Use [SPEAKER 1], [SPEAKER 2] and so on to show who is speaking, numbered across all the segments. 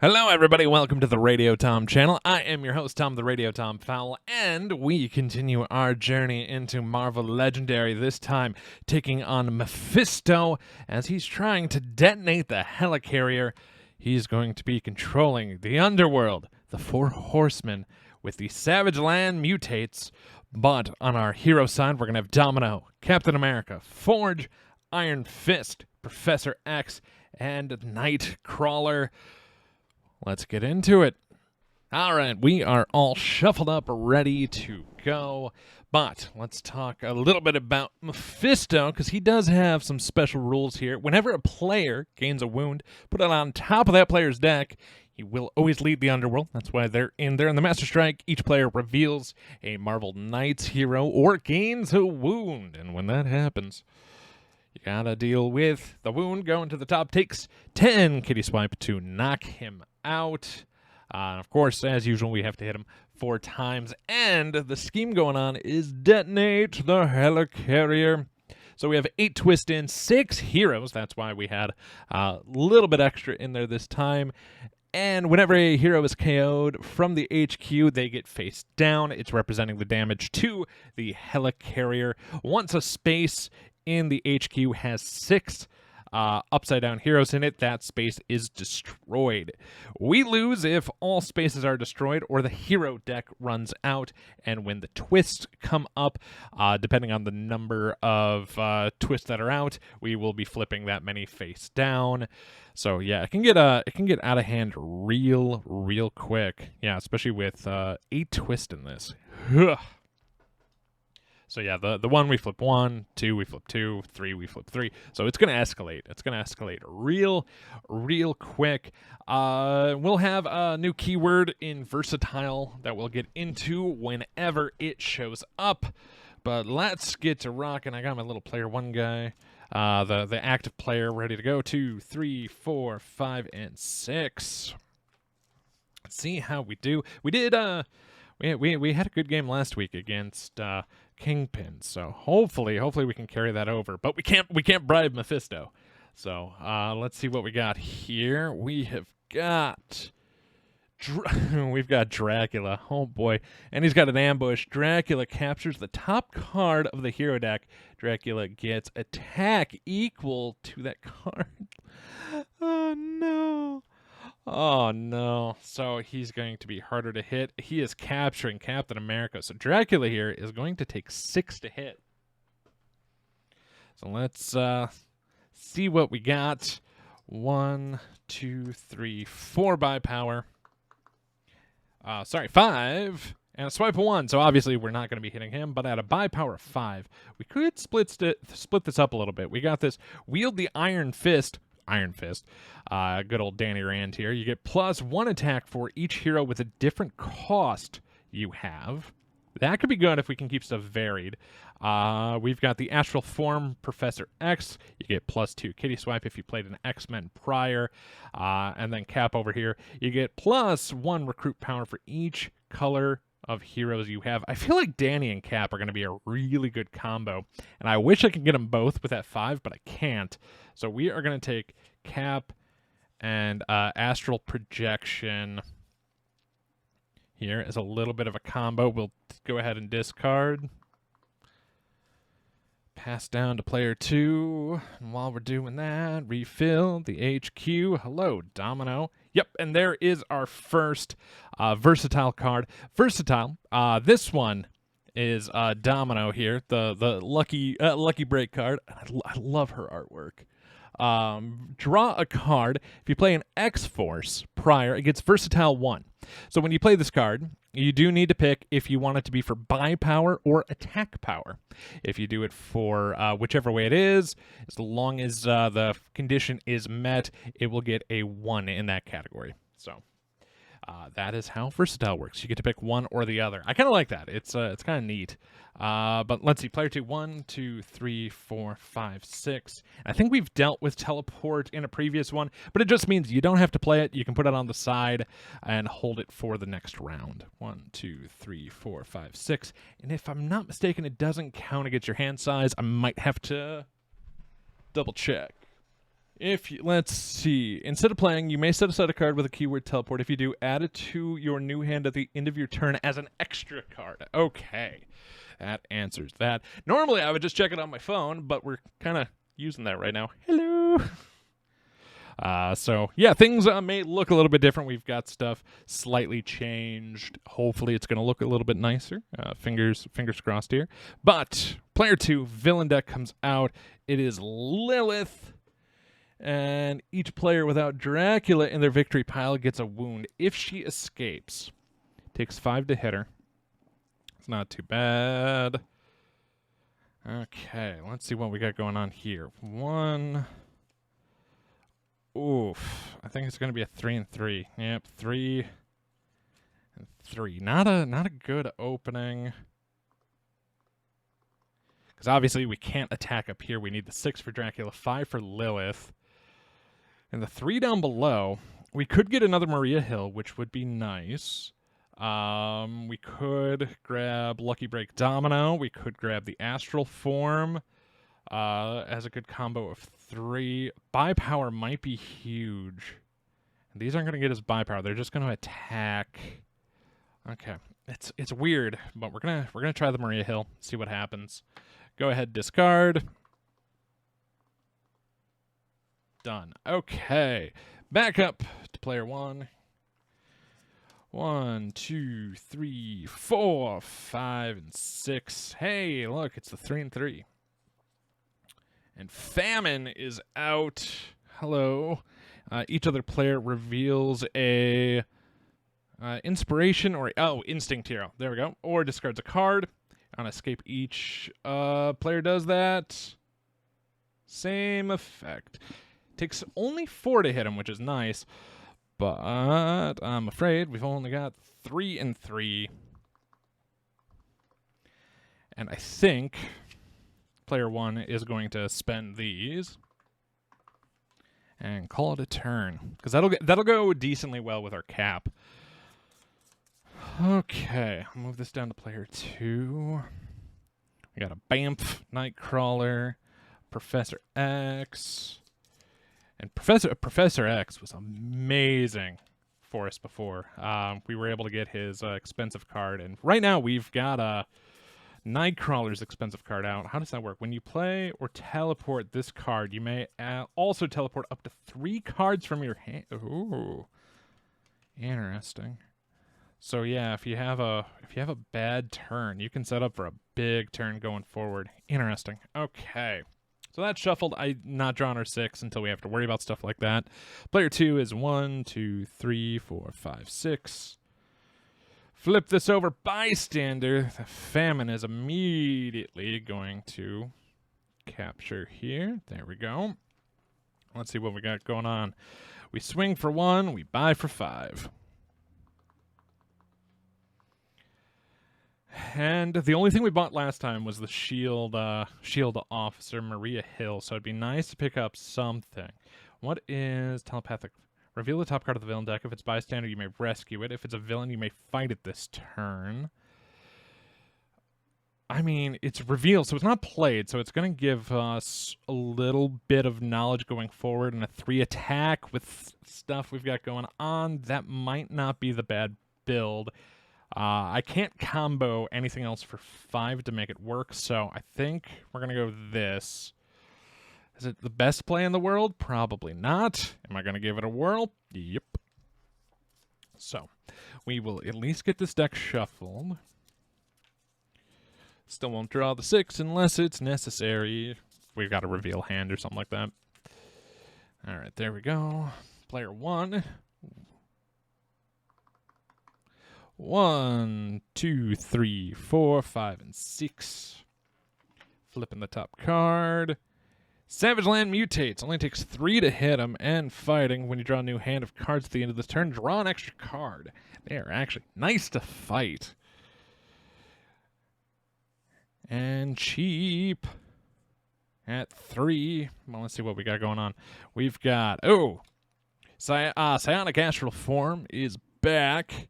[SPEAKER 1] Hello, everybody. Welcome to the Radio Tom channel. I am your host, Tom the Radio Tom Fowl, and we continue our journey into Marvel Legendary, this time taking on Mephisto as he's trying to detonate the helicarrier. He's going to be controlling the underworld, the Four Horsemen, with the Savage Land mutates. But on our hero side, we're going to have Domino, Captain America, Forge, Iron Fist, Professor X, and Nightcrawler. Let's get into it. All right, we are all shuffled up, ready to go. But let's talk a little bit about Mephisto, because he does have some special rules here. Whenever a player gains a wound, put it on top of that player's deck. He will always lead the underworld. That's why they're in there. In the Master Strike, each player reveals a Marvel Knights hero or gains a wound. And when that happens, you gotta deal with the wound going to the top. Takes 10 kitty swipe to knock him out. Of course, as usual, we have to hit him 4 times. And the scheme going on is detonate the helicarrier. So we have 8 twist in, 6 heroes. That's why we had a little bit extra in there this time. And whenever a hero is KO'd from the HQ, they get face down. It's representing the damage to the helicarrier. Once a space in the HQ has 6 upside down heroes in it, that space is destroyed. We lose if all spaces are destroyed or the hero deck runs out. And when the twists come up, depending on the number of twists that are out, we will be flipping that many face down. So yeah, it can get out of hand real quick. Yeah, especially with 8 twists in this. So yeah, the 1 we flip 1, 2 we flip 2, 3 we flip 3. So it's gonna escalate. It's gonna escalate real quick. We'll have a new keyword in versatile that we'll get into whenever it shows up. But let's get to rocking. I got my little player 1 guy, the active player ready to go. 2, 3, 4, 5, and 6. Let's see how we do. We did. We had a good game last week against Kingpin, so hopefully we can carry that over. But we can't bribe Mephisto. So let's see what we got here. We have got we've got Dracula. Oh boy, and he's got an ambush. Dracula captures the top card of the hero deck. Dracula gets attack equal to that card. Oh no. Oh, no. So he's going to be harder to hit. He is capturing Captain America. So Dracula here is going to take 6 to hit. So let's see what we got. 1, 2, 3, 4 by power. 5. And a swipe of 1. So obviously we're not going to be hitting him. But at a buy power of 5, we could split this up a little bit. We got this. Wield the Iron Fist. Good old Danny Rand here. You get +1 attack for each hero with a different cost you have. That could be good if we can keep stuff varied. We've got the Astral Form Professor X. You get +2 kitty swipe if you played an X-Men prior. And then Cap over here. You get +1 recruit power for each color of heroes you have. I feel like Danny and Cap are going to be a really good combo. And I wish I could get them both with that 5, but I can't. So we are going to take Cap and Astral Projection here as a little bit of a combo. We'll go ahead and discard. Pass down to player 2. And while we're doing that, refill the HQ. Hello, Domino. Yep, and there is our first versatile card. Versatile. This one is Domino here, the lucky break card. I love her artwork. Draw a card. If you play an X-Force prior, it gets versatile 1. So when you play this card, you do need to pick if you want it to be for buy power or attack power. If you do it for whichever way it is, as long as the condition is met, it will get a 1 in that category. So that is how versatile works. You get to pick one or the other. I kind of like that. It's kind of neat. But let's see. Player 2, 1, 2, 3, 4, 5, 6. I think we've dealt with teleport in a previous one, but it just means you don't have to play it. You can put it on the side and hold it for the next round. 1, 2, 3, 4, 5, 6. And if I'm not mistaken, it doesn't count against your hand size. I might have to double check. Let's see. Instead of playing, you may set aside a card with a keyword teleport. If you do, add it to your new hand at the end of your turn as an extra card. Okay. That answers that. Normally, I would just check it on my phone, but we're kind of using that right now. Hello. So, yeah, things may look a little bit different. We've got stuff slightly changed. Hopefully, it's going to look a little bit nicer. Fingers crossed here. But player 2, villain deck comes out. It is Lilith. And each player without Dracula in their victory pile gets a wound. If she escapes, takes 5 to hit her. It's not too bad. Okay, let's see what we got going on here. 1. Oof. I think it's going to be a 3 and 3. Yep, 3 and 3. Not a good opening. Because obviously we can't attack up here. We need the 6 for Dracula, 5 for Lilith. And the 3 down below, we could get another Maria Hill, which would be nice. We could grab Lucky Break Domino. We could grab the Astral Form as a good combo of 3. Bypower might be huge. These aren't going to get us Bypower. They're just going to attack. Okay, it's weird, but we're gonna try the Maria Hill. See what happens. Go ahead, discard. Done. Okay. Back up to player 1. 1, 2, 3, 4, 5, and 6. Hey, look, it's the 3 and 3. And Famine is out. Hello. Each other player reveals a inspiration or instinct hero. There we go. Or discards a card. On escape, each player does that. Same effect. Takes only 4 to hit him, which is nice. But I'm afraid we've only got 3 and 3. And I think player 1 is going to spend these and call it a turn. Because that'll go decently well with our cap. Okay, I'll move this down to player 2. We got a Bamf, Nightcrawler, Professor X. And Professor X was amazing for us before. We were able to get his expensive card. And right now we've got Nightcrawler's expensive card out. How does that work? When you play or teleport this card, you may also teleport up to 3 cards from your hand. Ooh, interesting. So yeah, if you have a bad turn, you can set up for a big turn going forward. Interesting. Okay. So that's shuffled. I'm not drawing our 6 until we have to worry about stuff like that. Player 2 is 1, 2, 3, 4, 5, 6. Flip this over. Bystander. The Famine is immediately going to capture here. There we go. Let's see what we got going on. We swing for 1. We buy for 5. And the only thing we bought last time was the shield officer, Maria Hill. So it'd be nice to pick up something. What is telepathic? Reveal the top card of the villain deck. If it's bystander, you may rescue it. If it's a villain, you may fight it this turn. I mean, it's revealed, so it's not played. So it's going to give us a little bit of knowledge going forward and a 3 attack with stuff we've got going on. That might not be the bad build. I can't combo anything else for 5 to make it work, so I think we're going to go this. Is it the best play in the world? Probably not. Am I going to give it a whirl? Yep. So, we will at least get this deck shuffled. Still won't draw the 6 unless it's necessary. We've got a reveal hand or something like that. Alright, there we go. Player 1. 1, 2, 3, 4, 5, and 6. Flipping the top card. Savage Land mutates. Only takes 3 to hit him, and fighting. When you draw a new hand of cards at the end of this turn, draw an extra card. They are actually nice to fight. And cheap. At 3. Well, let's see what we got going on. We've got... Psionic Astral Form is back.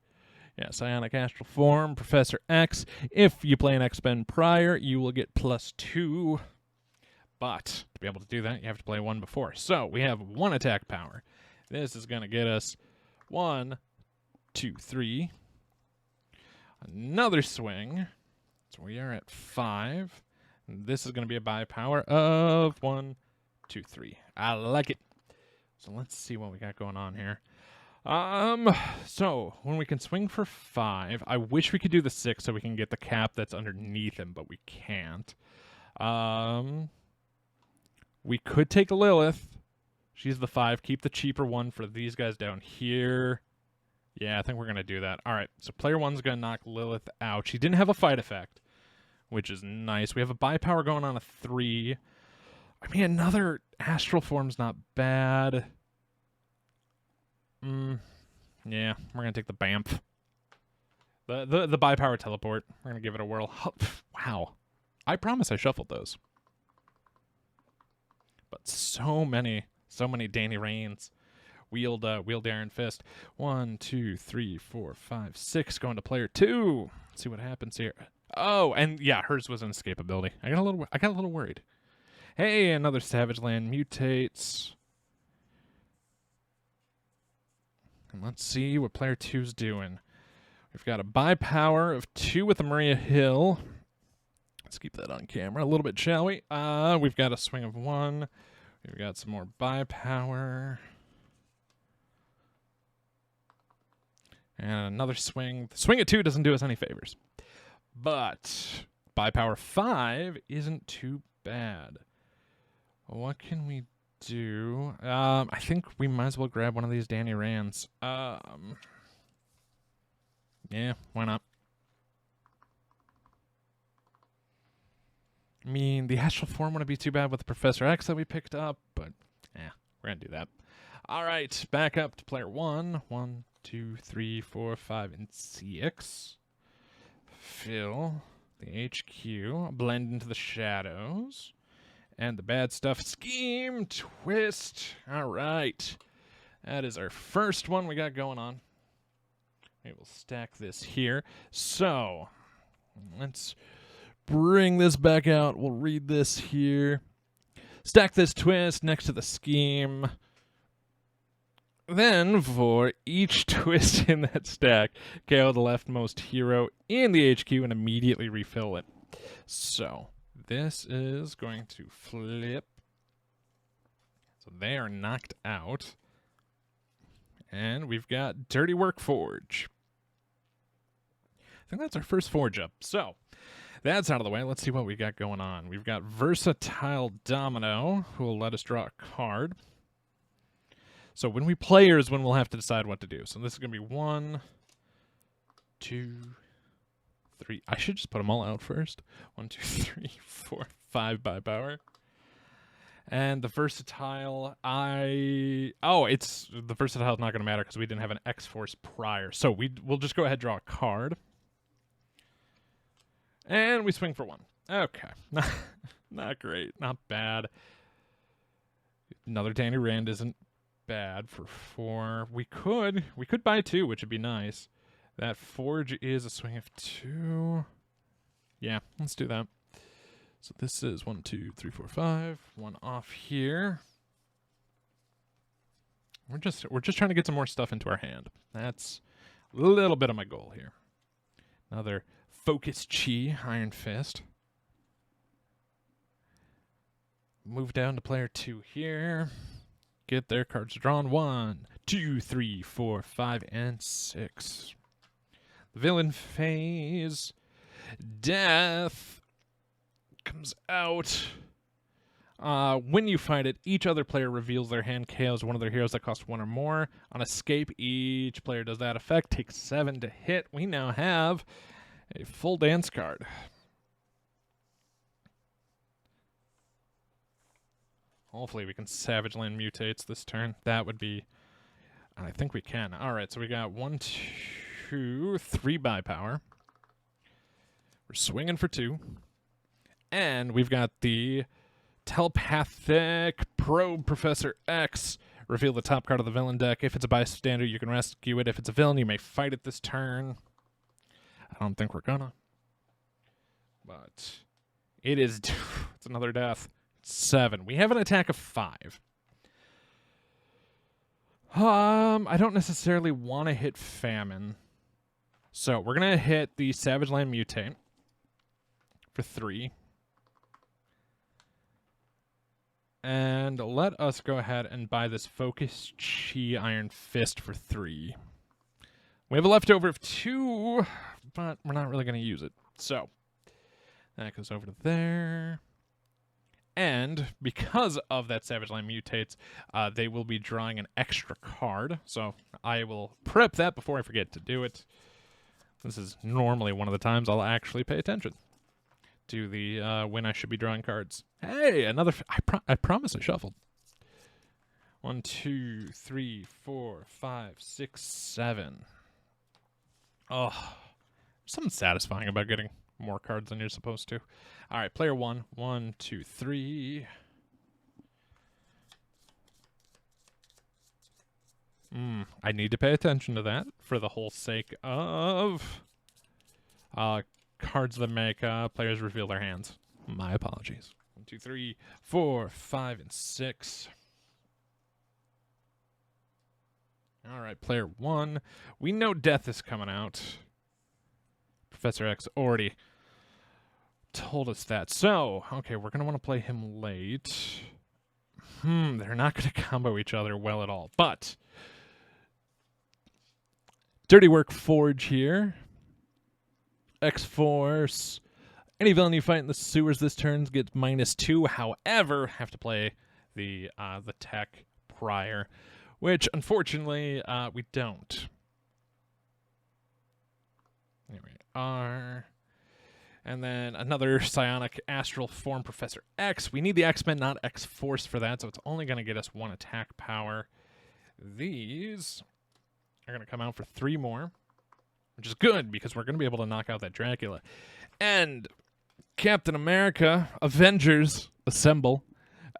[SPEAKER 1] Yeah, Psionic Astral Form, Professor X. If you play an X-Men prior, you will get +2. But to be able to do that, you have to play one before. So we have 1 attack power. This is going to get us 1, 2, 3. Another swing. So we are at 5. And this is going to be a buy power of 1, 2, 3. I like it. So let's see what we got going on here. So when we can swing for 5, I wish we could do the 6 so we can get the cap that's underneath him, but we can't. We could take Lilith. She's the 5. Keep the cheaper one for these guys down here. Yeah, I think we're going to do that. All right, so player 1's going to knock Lilith out. She didn't have a fight effect, which is nice. We have a buy power going on a 3. I mean, another astral form's not bad. Yeah, we're going to take the Bamf. The buy power teleport. We're going to give it a whirl. Wow. I promise I shuffled those. But so many Danny Reigns. Wield Iron Fist. 1, 2, 3, 4, 5, 6 going to player 2. Let's see what happens here. Oh, and yeah, hers was an escapability. I got a little worried. Hey, another Savage Land mutates. And let's see what player 2's doing. We've got a buy power of 2 with the Maria Hill. Let's keep that on camera a little bit, shall we? We've got a swing of 1. We've got some more buy power. And another swing. The swing at 2 doesn't do us any favors. But buy power 5 isn't too bad. What can we do? I think we might as well grab one of these Danny Rands. Yeah, why not? I mean, the astral form wouldn't be too bad with the Professor X that we picked up, but yeah, we're going to do that. All right, back up to player 1. 1, 2, 3, 4, 5, and 6. Fill the HQ, blend into the shadows, and the bad stuff scheme, twist. All right, that is our first one we got going on. We will stack this here. So let's bring this back out. We'll read this here. Stack this twist next to the scheme. Then, for each twist in that stack, KO the leftmost hero in the HQ and immediately refill it. So, this is going to flip. So, they are knocked out. And we've got Dirty Work Forge. I think that's our first Forge up. So, that's out of the way. Let's see what we got going on. We've got Versatile Domino, who will let us draw a card. So when we play is when we'll have to decide what to do. So this is going to be 1, 2, 3. I should just put them all out first. 1, 2, 3, 4, 5 buy power. And the Versatile, it's the Versatile is not going to matter because we didn't have an X-Force prior. So we'll just go ahead and draw a card. And we swing for 1. Okay. Not great. Not bad. Another Danny Rand isn't bad for 4. We could buy 2, which would be nice. That Forge is a swing of 2. Yeah, let's do that. So this is 1, 2, 3, 4, 5. 1 off here. We're just trying to get some more stuff into our hand. That's a little bit of my goal here. Another Focus Chi Iron Fist. Move down to player 2 here. Get their cards drawn. 1, 2, 3, 4, 5, and 6. The villain phase. Death comes out. When you fight it, each other player reveals their hand, KOs one of their heroes that cost 1 or more. On escape, each player does that effect. Takes 7 to hit. We now have a full dance card. Hopefully we can Savage Land mutates this turn. That would be... I think we can. All right, so we got 1, 2, 3 buy power. We're swinging for 2. And we've got the Telepathic Probe Professor X. Reveal the top card of the villain deck. If it's a bystander, you can rescue it. If it's a villain, you may fight it this turn. I don't think we're gonna. But it is... it's another death. 7. We have an attack of 5. I don't necessarily want to hit Famine. So we're going to hit the Savage Land Mutate for 3. And let us go ahead and buy this Focus Chi Iron Fist for 3. We have a leftover of 2, but we're not really going to use it. So that goes over to there. And because of that Savage Land Mutates, they will be drawing an extra card. So I will prep that before I forget to do it. This is normally one of the times I'll actually pay attention to the when I should be drawing cards. Hey, another... I promise I shuffled. 1, 2, 3, 4, 5, 6, 7. Oh, something satisfying about getting more cards than you're supposed to. All right, player 1. 1, 2, 3. I need to pay attention to that for the whole sake of cards that make players reveal their hands. My apologies. 1, 2, 3, 4, 5, and 6. All right, player 1. We know Death is coming out. Professor X already told us that. So, okay, we're going to want to play him late. They're not going to combo each other well at all. But Dirty Work Forge here. X-Force. Any villain you fight in the sewers this turn gets -2. However, have to play the tech prior, which unfortunately we don't. Here we are. And then another psionic astral form, Professor X. We need the X-Men, not X-Force for that, so it's only going to get us 1 attack power. These are going to come out for 3 more, which is good because we're going to be able to knock out that Dracula. And Captain America, Avengers, Assemble.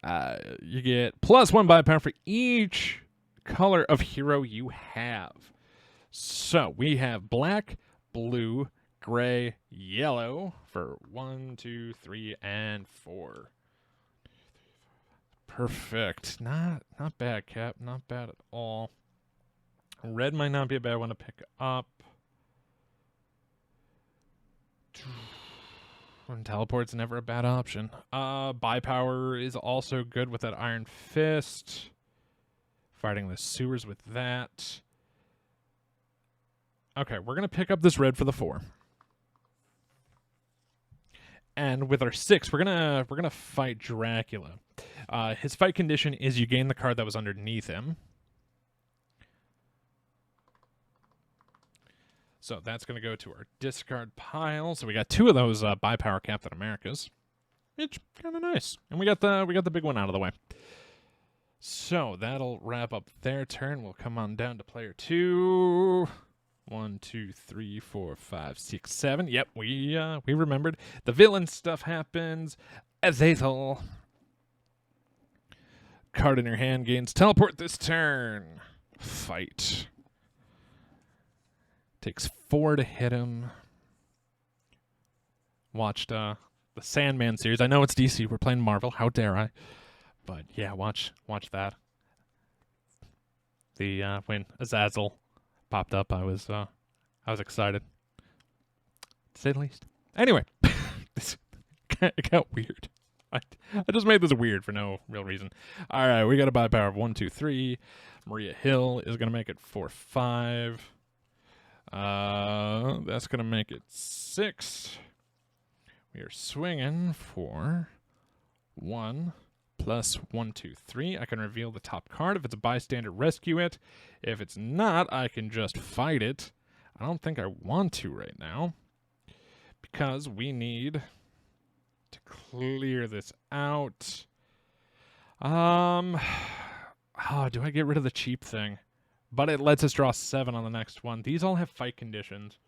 [SPEAKER 1] You get +1 biopower for each color of hero you have. So we have black, blue, gray, yellow for 1, 2, 3, and 4. Perfect. Not bad, Cap. Not bad at all. Red might not be a bad one to pick up. And teleport's never a bad option. Biopower is also good with that Iron Fist. Fighting the sewers with that. Okay, we're going to pick up this red for the 4. And with our 6, we're gonna fight Dracula. His fight condition is you gain the card that was underneath him. So that's gonna go to our discard pile. So we got 2 of those Bipower Captain Americas. It's kind of nice, and we got the big one out of the way. So that'll wrap up their turn. We'll come on down to player 2. 1, 2, 3, 4, 5, 6, 7. Yep, we remembered. The villain stuff happens. Azazel. Card in your hand gains teleport this turn. Fight. Takes 4 to hit him. Watched the Sandman series. I know it's DC. We're playing Marvel. How dare I? But yeah, watch that. The when Azazel popped up, I was excited, to say the least. Anyway, it got weird. I just made this weird for no real reason. All right, we got a biopower of 1, 2, 3. Maria Hill is gonna make it 4, 5. That's gonna make it 6. We are swinging for 1. Plus 1, 2, 3. I can reveal the top card. If it's a bystander, rescue it. If it's not, I can just fight it. I don't think I want to right now, because we need to clear this out. Do I get rid of the cheap thing? But it lets us draw 7 on the next one. These all have fight conditions,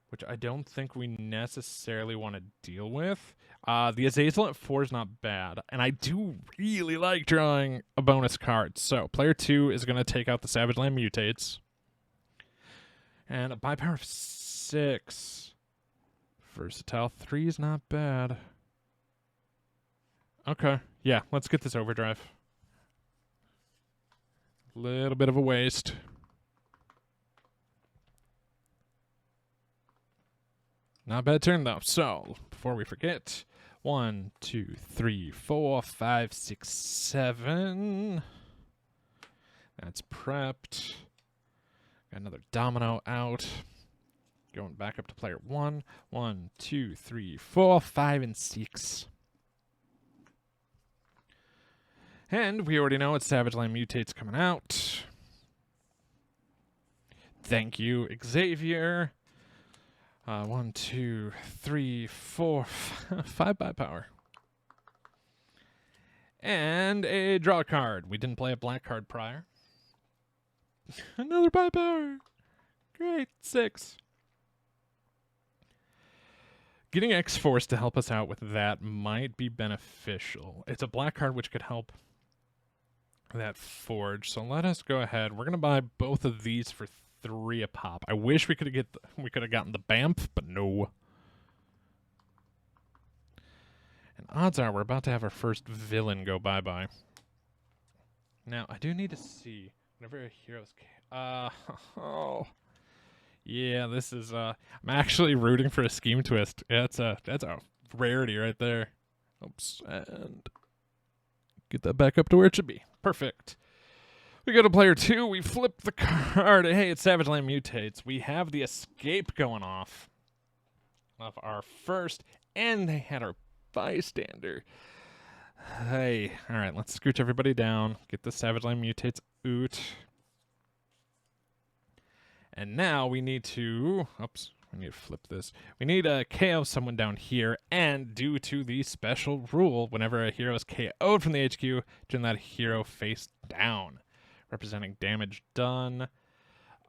[SPEAKER 1] which I don't think we necessarily want to deal with. The Azazel at 4 is not bad, and I do really like drawing a bonus card. So player 2 is going to take out the Savage Land Mutates. And a biopower of 6. Versatile 3 is not bad. Okay. Yeah, let's get this overdrive. Little bit of a waste. Not a bad turn, though. So, before we forget, 1, 2, 3, 4, 5, 6, 7. That's prepped. Got another domino out. Going back up to player 1. 1, 2, 3, 4, 5, and 6. And we already know it's Savage Land Mutates coming out. Thank you, Xavier. 1, 2, 3, 4, 5 by power. And a draw card. We didn't play a black card prior. Another by power. Great. 6. Getting X-Force to help us out with that might be beneficial. It's a black card which could help that forge. So let us go ahead. We're going to buy both of these for 3 a pop. I wish we could have gotten the BAMF, but no. And odds are we're about to have our first villain go bye-bye. Now, I do need to see whenever a hero's oh. Yeah, this is I'm actually rooting for a scheme twist. Yeah, that's a rarity right there. Oops, and get that back up to where it should be. Perfect. We go to player 2. We flip the card. Hey, it's Savage Land Mutates. We have the escape going off of our first, and they had our bystander. Hey, all right, let's scooch everybody down. Get the Savage Land Mutates out. And now we need to, we need to flip this. We need to KO someone down here, and due to the special rule, whenever a hero is KO'd from the HQ, turn that hero face down, representing damage done.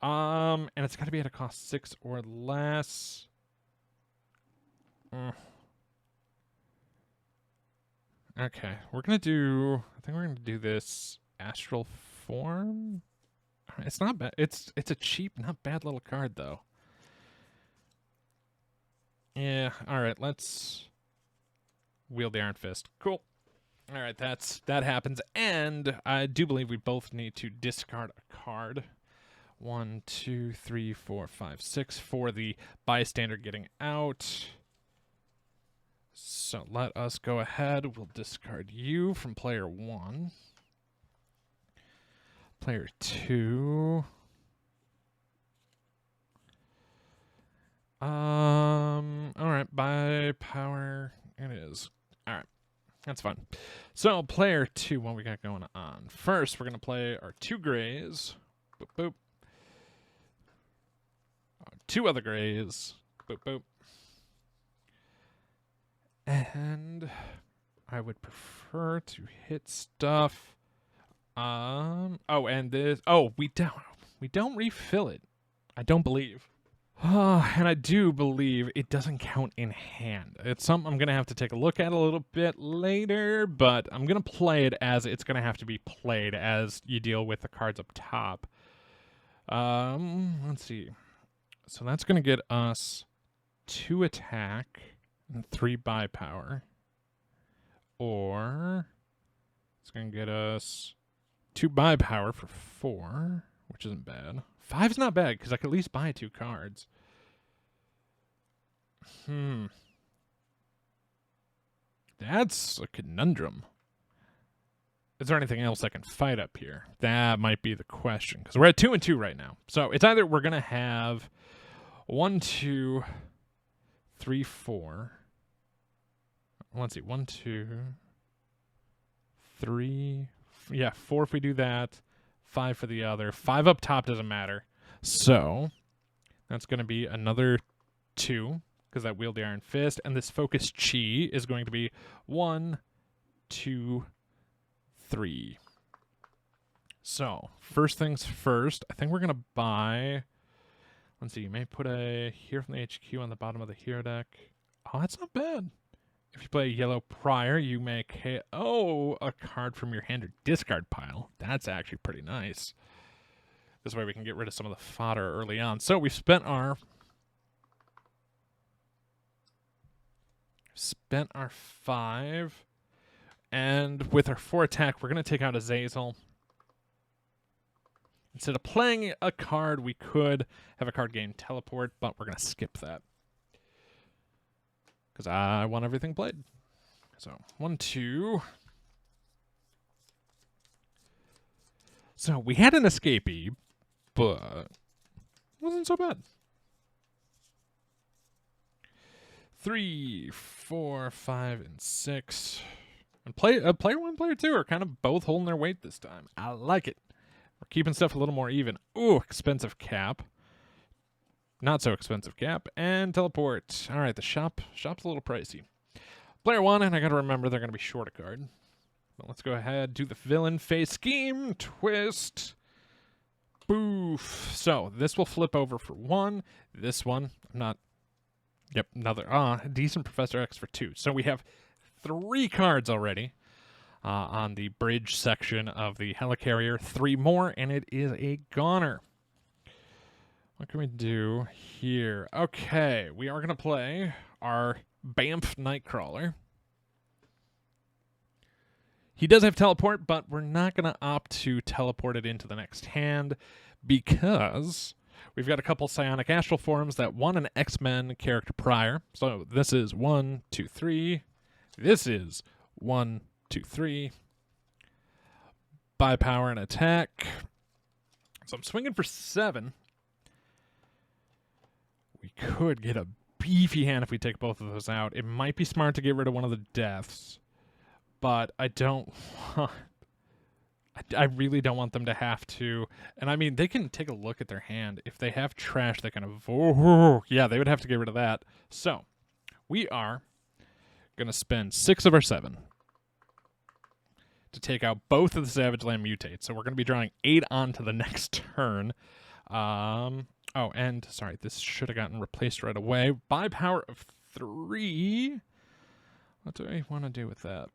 [SPEAKER 1] And it's got to be at a cost 6 or less. Okay, we're gonna do. I think we're gonna do this astral form. It's not bad. It's a cheap, not bad little card though. Yeah. All right. Let's wield the Iron Fist. Cool. All right. That happens, and I do believe we both need to discard a card. 1, 2, 3, 4, 5, 6 for the bystander getting out. So let us go ahead. We'll discard you from player 1. Player 2. All right, by power it is. All right, that's fine. So player 2, what we got going on? First, we're gonna play our 2 grays. Boop boop. 2 other grays. Boop boop. And I would prefer to hit stuff. Oh, and this. Oh, we don't refill it. I don't believe. And I do believe it doesn't count in hand. It's something I'm gonna have to take a look at a little bit later, but I'm gonna play it as it's gonna have to be played as you deal with the cards up top. Let's see. So that's gonna get us 2 attack and 3 buy power. Or it's gonna get us 2 buy power for 4, which isn't bad. 5's not bad, because I could at least buy 2 cards. That's a conundrum. Is there anything else I can fight up here? That might be the question, because we're at 2 and 2 right now. So it's either we're going to have 1, 2, 3, 4. Let's see, 1, 2, 3. Yeah, 4 if we do that. 5 for the other. 5 up top doesn't matter. So that's going to be another 2, because that wield the Iron Fist. And this focus chi is going to be 1, 2, 3. So first things first, I think we're going to buy. Let's see, you may put a hero from the HQ on the bottom of the hero deck. Oh, that's not bad. If you play a yellow prior, you may KO a card from your hand or discard pile. That's actually pretty nice. This way we can get rid of some of the fodder early on. So we've spent our 5, And with our 4 attack, we're going to take out Azazel. Instead of playing a card, we could have a card gain teleport, but we're going to skip that. Because I want everything played. So, 1, 2. So, we had an escapee, but it wasn't so bad. 3, 4, 5, and 6. And player 1, player 2 are kind of both holding their weight this time. I like it. We're keeping stuff a little more even. Ooh, expensive cap. Not so expensive cap. And teleport. All right, the shop's a little pricey. Player 1, and I got to remember they're going to be short a card. But let's go ahead, do the villain face scheme. Twist. Boof. So, this will flip over for 1. This one, I'm not... Yep, another decent Professor X for 2. So we have 3 cards already on the bridge section of the helicarrier. 3 more, and it is a goner. What can we do here? Okay, we are going to play our Bamf Nightcrawler. He does have teleport, but we're not going to opt to teleport it into the next hand because... we've got a couple psionic astral forms that won an X-Men character prior. So this is 1, 2, 3. This is 1, 2, 3. Buy power and attack. So I'm swinging for 7. We could get a beefy hand if we take both of those out. It might be smart to get rid of one of the deaths, but I don't want... I really don't want them to have to. And I mean, they can take a look at their hand. If they have trash, they can avoid. Yeah, they would have to get rid of that. So, we are going to spend 6 of our 7 to take out both of the Savage Land mutates. So, we're going to be drawing 8 onto the next turn. Oh, and sorry, this should have gotten replaced right away. Buy power of 3. What do I want to do with that?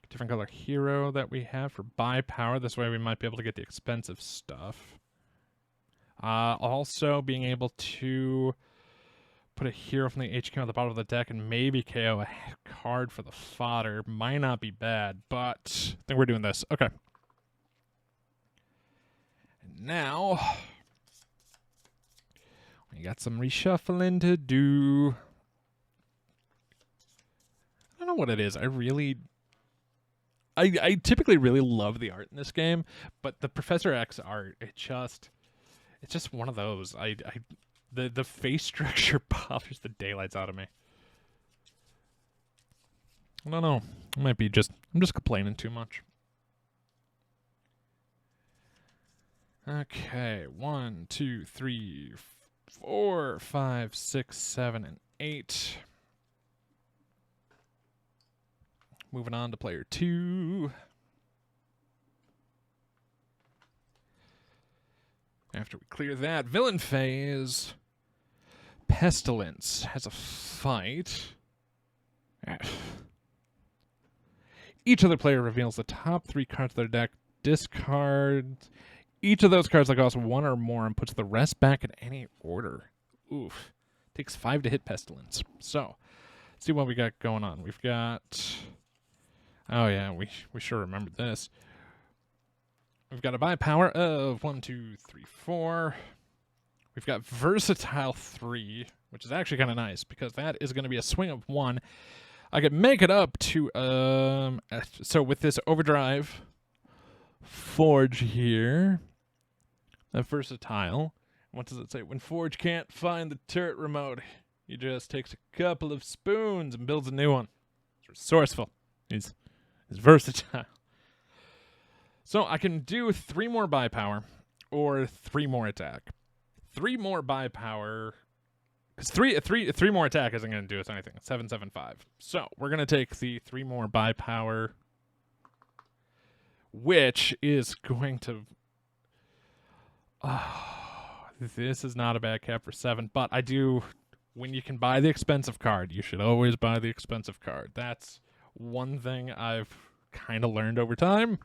[SPEAKER 1] Different color hero that we have for buy power. This way we might be able to get the expensive stuff. Also being able to put a hero from the HQ on the bottom of the deck and maybe KO a card for the fodder. Might not be bad, but I think we're doing this. Okay. And now we got some reshuffling to do. I don't know what it is. I typically really love the art in this game, but the Professor X art, it's just one of those. The face structure bothers the daylights out of me. I don't know. It might be I'm just complaining too much. Okay, 1, 2, 3, 4, 5, 6, 7, and 8. Moving on to player 2. After we clear that, villain phase. Pestilence has a fight. Each other player reveals the top 3 cards of their deck. Discards each of those cards that cost 1 or more and puts the rest back in any order. Oof. Takes 5 to hit Pestilence. So, let's see what we got going on. We've got... oh, yeah, we sure remembered this. We've got a buy power of 1, 2, 3, 4. We've got Versatile 3, which is actually kind of nice because that is going to be a swing of 1. I could make it up to... so with this Overdrive Forge here, that Versatile, what does it say? When Forge can't find the turret remote, he just takes a couple of spoons and builds a new one. It's resourceful. He's versatile. So I can do 3 more buy power or 3 more attack. 3 more buy power, because three more attack isn't going to do us anything. It's 775. So we're going to take the 3 more buy power, which is going to... this is not a bad cap for 7, but I do... when you can buy the expensive card, you should always buy the expensive card. That's one thing I've kind of learned over time.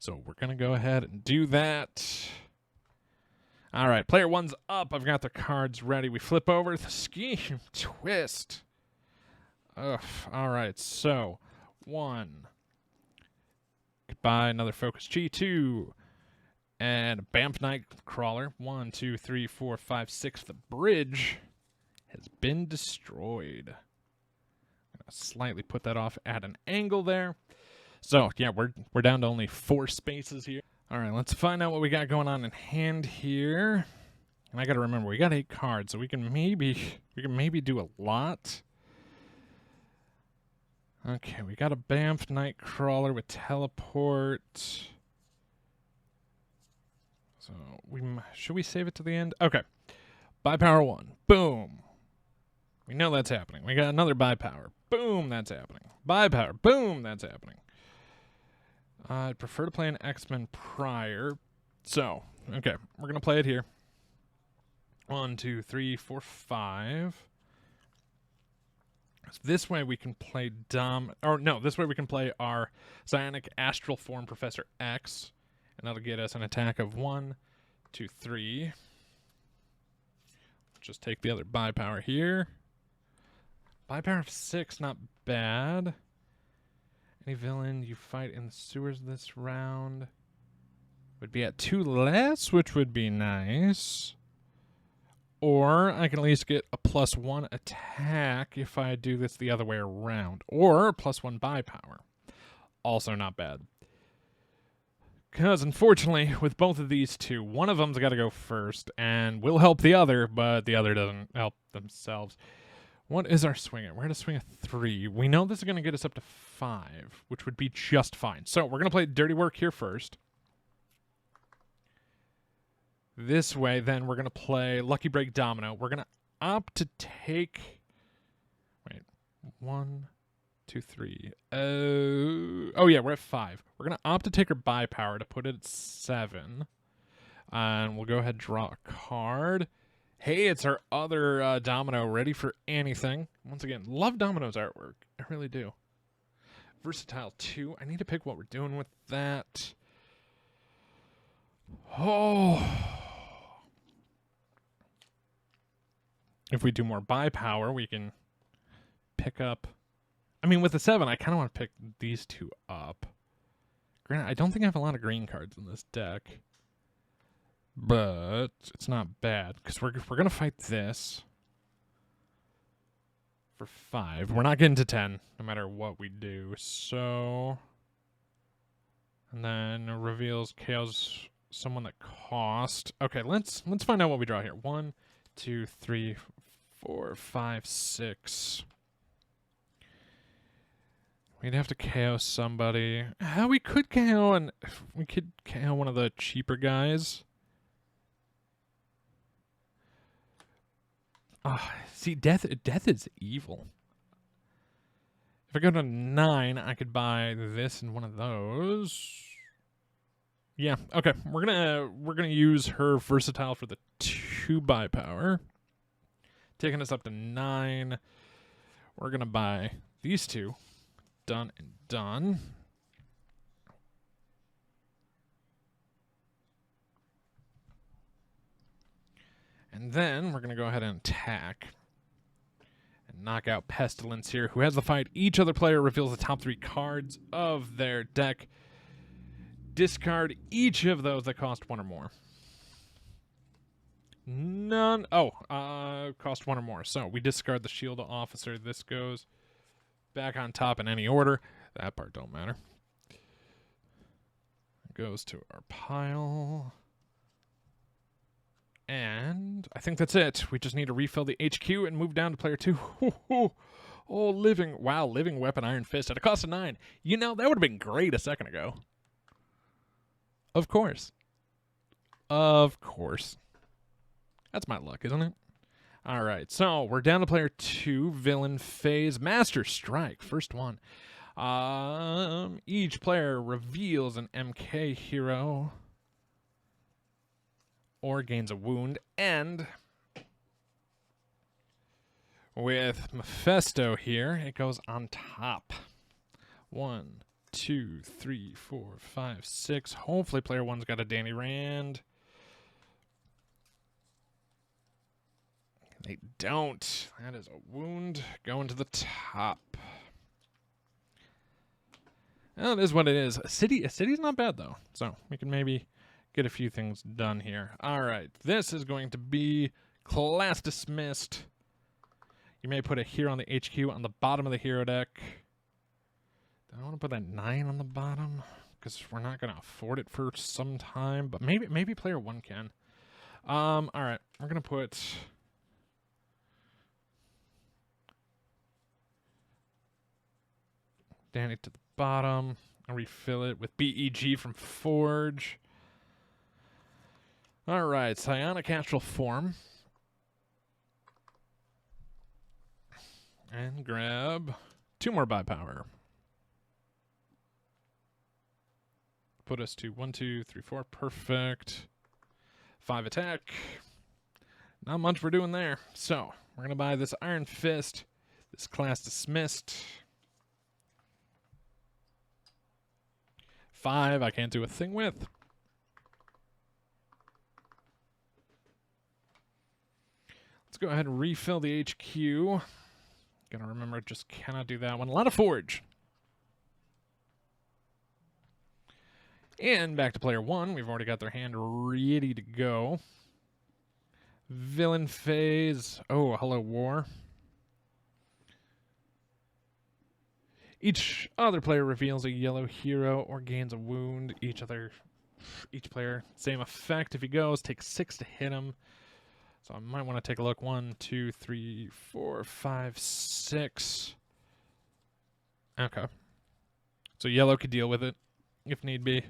[SPEAKER 1] So we're going to go ahead and do that. All right, player 1's up. I've got the cards ready. We flip over the scheme twist. Ugh. All right, so 1. Goodbye, another focus G2. And a Bamf Nightcrawler. 1, 2, 3, 4, 5, 6. The bridge has been destroyed. I'm gonna slightly put that off at an angle there. So yeah, we're down to only 4 spaces here. All right, let's find out what we got going on in hand here. And I got to remember, we got 8 cards, so we can maybe do a lot. Okay, we got a Bamf Nightcrawler with teleport. So should we save it to the end? Okay. Bi-power 1. Boom. We know that's happening. We got another bi-power. Boom, that's happening. Bi-power. Boom, that's happening. I'd prefer to play an X-Men prior. So, okay, we're going to play it here. 1, 2, 3, 4, 5. So this way we can play this way we can play our Psionic Astral Form Professor X. And that'll get us an attack of 1, 2, 3. Just take the other bi-power here. Bi-power of 6, not bad. Any villain you fight in the sewers this round would be at 2 less, which would be nice. Or I can at least get a +1 attack if I do this the other way around. Or +1 bi-power. Also not bad. Because unfortunately, with both of these two, one of them's got to go first and will help the other, but the other doesn't help themselves. What is our swing at? We're going to swing a 3. We know this is going to get us up to 5, which would be just fine. So we're going to play Dirty Work here first. This way, then, we're going to play Lucky Break Domino. We're going to opt to take... Wait. 1, 2, 3. Oh, yeah, we're at 5. We're going to opt to take her bi-power to put it at 7. And we'll go ahead and draw a card. Hey, it's our other Domino, ready for anything. Once again, love Domino's artwork. I really do. Versatile 2. I need to pick what we're doing with that. Oh. If we do more bi-power, we can pick up... I mean, with the 7, I kind of want to pick these 2 up. Granted, I don't think I have a lot of green cards in this deck. But it's not bad, because we're going to fight this for 5. We're not getting to 10, no matter what we do. So... And then reveals KOs someone that cost. Okay, let's find out what we draw here. 1, 2, 3, 4, 5, 6. We'd have to KO somebody. We could KO one of the cheaper guys. See, death is evil. If I go to 9, I could buy this and one of those. Yeah, okay. We're gonna use her versatile for the 2 bi-power. Taking us up to 9. We're gonna buy these 2. Done and done. And then we're going to go ahead and attack and knock out Pestilence here, who has the fight. Each other player reveals the top 3 cards of their deck. Discard each of those that cost 1 or more. None. Oh, cost 1 or more. So we discard the Shield Officer. This goes back on top in any order. That part don't matter. It goes to our pile. And I think that's it. We just need to refill the HQ and move down to player 2. Oh, living weapon Iron Fist at a cost of 9. You know, that would have been great a second ago. Of course. Of course. That's my luck, isn't it? All right, so we're down to player 2, villain phase, Master Strike, first one. Each player reveals an MK hero or gains a wound, and with Mephisto here, it goes on top. 1, 2, 3, 4, 5, 6. Hopefully player 1's got a Danny Rand. They don't. That is a wound going to the top. Well, it is what it is. A city's not bad, though. So we can maybe get a few things done here. All right. This is going to be class dismissed. You may put a hero on the HQ on the bottom of the hero deck. I want to put that 9 on the bottom because we're not going to afford it for some time. But maybe player 1 can. All right. We're going to put... Danny to the bottom. I'll refill it with BEG from Forge. All right. Psionic Astral Form. And grab 2 more by power. Put us to 1, 2, 3, 4. Perfect. 5 attack. Not much we're doing there. So we're going to buy this Iron Fist. This class dismissed. 5 I can't do a thing with. Let's go ahead and refill the HQ. Gotta remember, just cannot do that one. A lot of Forge. And back to player 1. We've already got their hand ready to go. Villain phase. Oh, hello, war. Each other player reveals a yellow hero or gains a wound. Each player, same effect. If he goes, takes 6 to hit him. So I might want to take a look. 1, 2, 3, 4, 5, 6. Okay. So yellow could deal with it if need be.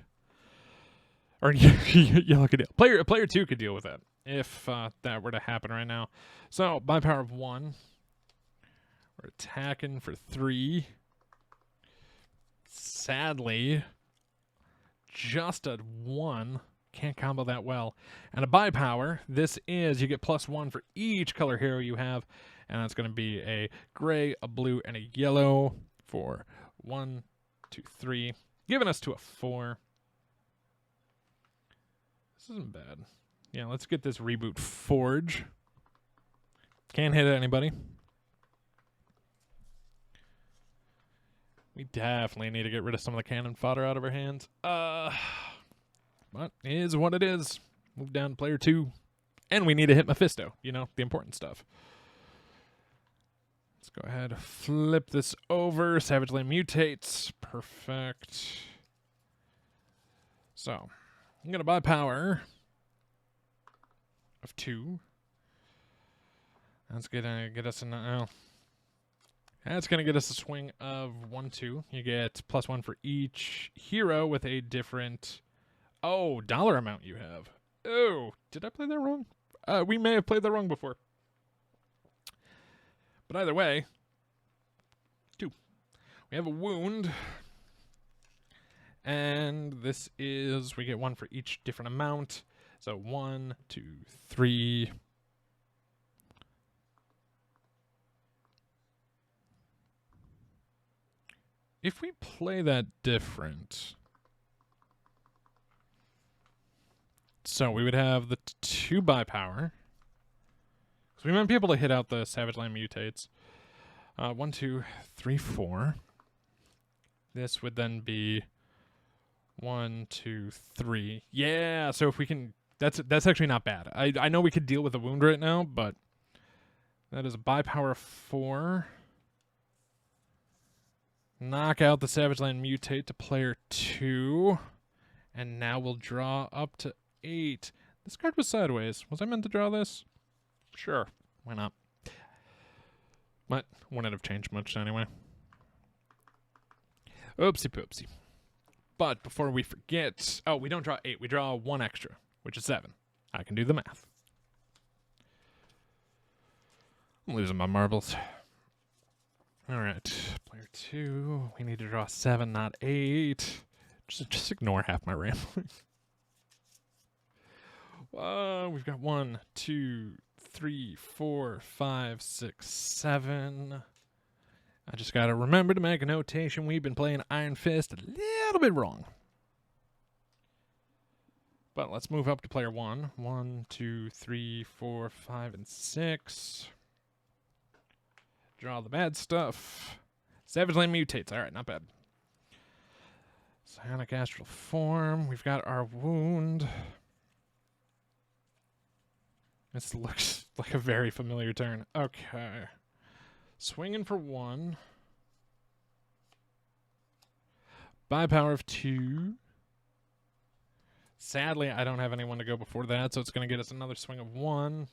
[SPEAKER 1] Or yellow could deal. Player 2 could deal with it if that were to happen right now. So by power of 1, we're attacking for 3. Sadly, just a 1. Can't combo that well. And a by power, this is, you get +1 for each color hero you have. And that's going to be a gray, a blue, and a yellow for 1, 2, 3. Giving us to a 4. This isn't bad. Yeah, let's get this reboot Forge. Can't hit anybody. We definitely need to get rid of some of the cannon fodder out of our hands. But it is what it is. Move down to player 2. And we need to hit Mephisto. You know, the important stuff. Let's go ahead and flip this over. Savage Land mutates. Perfect. So, I'm going to buy power of 2. That's going to get us that's going to get us a swing of 1, 2. You get +1 for each hero with a different, dollar amount you have. Oh, did I play that wrong? We may have played that wrong before. But either way, 2. We have a wound. And this is, we get 1 for each different amount. So 1, 2, 3. If we play that different, so we would have the 2 by power. So we might be able to hit out the Savage Land mutates. 1, 2, 3, 4. This would then be 1, 2, 3. Yeah, so if we can, that's actually not bad. I know we could deal with a wound right now, but that is a by power of 4. Knock out the Savage Land mutate to player 2. And now we'll draw up to 8. This card was sideways. Was I meant to draw this? Sure. Why not? But wouldn't have changed much anyway. Oopsie poopsie. But before we forget... Oh, we don't draw 8. We draw 1 extra, which is 7. I can do the math. I'm losing my marbles. All right, player 2. We need to draw 7, not 8. Just ignore half my rambling. We've got 1, 2, 3, 4, 5, 6, 7. I just gotta remember to make a notation. We've been playing Iron Fist a little bit wrong. But let's move up to player 1. 1, 2, 3, 4, 5, and 6. Draw the bad stuff. Savage Land mutates. All right, not bad. Psionic astral form. We've got our wound. This looks like a very familiar turn. Okay. Swinging for 1. By power of 2. Sadly, I don't have anyone to go before that, so it's going to get us another swing of 1.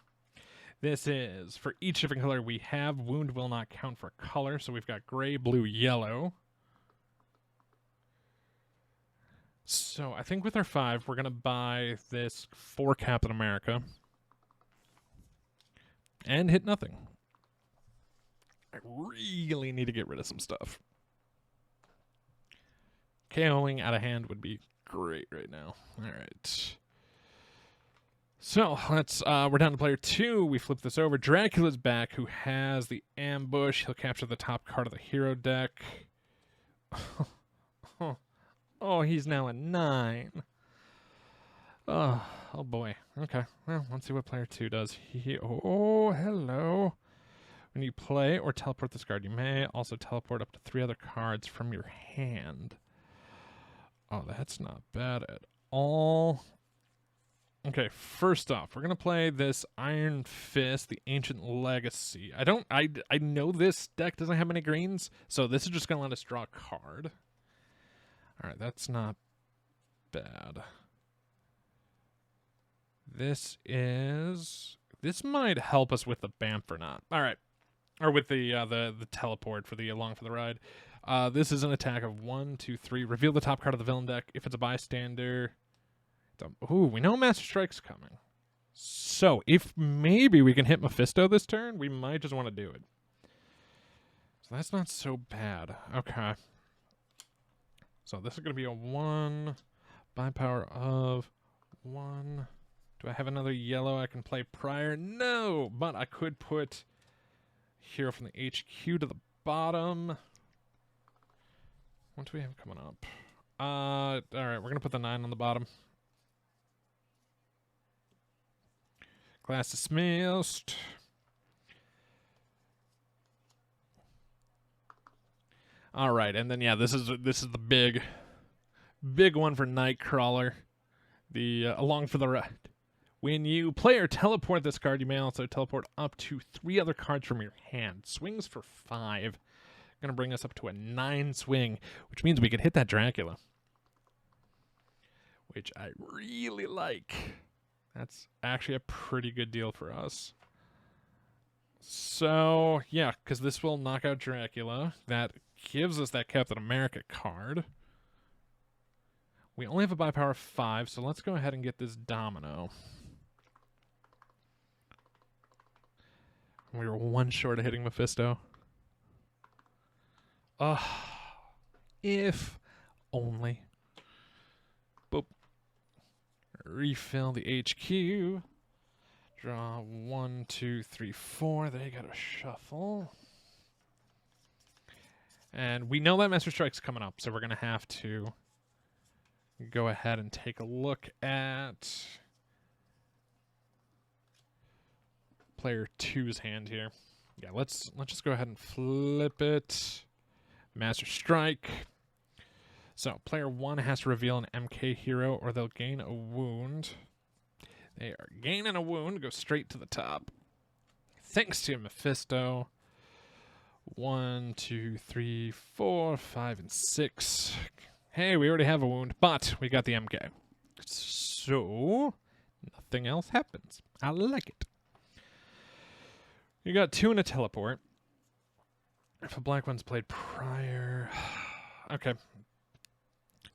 [SPEAKER 1] This is, for each different color we have, wound will not count for color, so we've got gray, blue, yellow. So I think with our 5, we're going to buy this for Captain America. And hit nothing. I really need to get rid of some stuff. KOing out of hand would be great right now. All right. So let's we're down to player 2. We flip this over. Dracula's back, who has the ambush. He'll capture the top card of the hero deck. Oh, he's now a 9. Oh boy. Okay. Well, let's see what player 2 does. Oh, hello. When you play or teleport this card, you may also teleport up to 3 other cards from your hand. Oh, that's not bad at all. Okay, first off, we're going to play this Iron Fist, the Ancient Legacy. I know this deck doesn't have any greens, so this is just going to let us draw a card. All right, that's not bad. This might help us with the Bamf or not. All right. Or with the teleport for the along for the ride. This is an attack of 1, 2, 3. Reveal the top card of the villain deck. If it's a bystander. Ooh, we know Master Strike's coming. So if maybe we can hit Mephisto this turn, we might just want to do it. So that's not so bad. Okay. So this is going to be a 1 by power of 1. Do I have another yellow I can play prior? No, but I could put hero from the HQ to the bottom. What do we have coming up? All right, we're going to put the 9 on the bottom. Class dismissed. All right, and then yeah, this is the big one for Nightcrawler. The along for the ride. When you play or teleport this card, you may also teleport up to 3 other cards from your hand. Swings for 5. Going to bring us up to a 9 swing, which means we could hit that Dracula, which I really like. That's actually a pretty good deal for us. So, yeah, because this will knock out Dracula. That gives us that Captain America card. We only have a buy power of 5, so let's go ahead and get this Domino. We were 1 short of hitting Mephisto. If only. Boop. Refill the HQ. Draw 1, 2, 3, 4. There you go to shuffle. And we know that Master Strike's coming up, so we're going to have to go ahead and take a look at player 2's hand here. Yeah, let's just go ahead and flip it. Master Strike. So player 1 has to reveal an MK hero or they'll gain a wound. They are gaining a wound. Go straight to the top. Thanks to Mephisto. 1, 2, 3, 4, 5, and 6. Hey, we already have a wound, but we got the MK. So nothing else happens. I like it. You got 2 and a teleport. If a black one's played prior. Okay.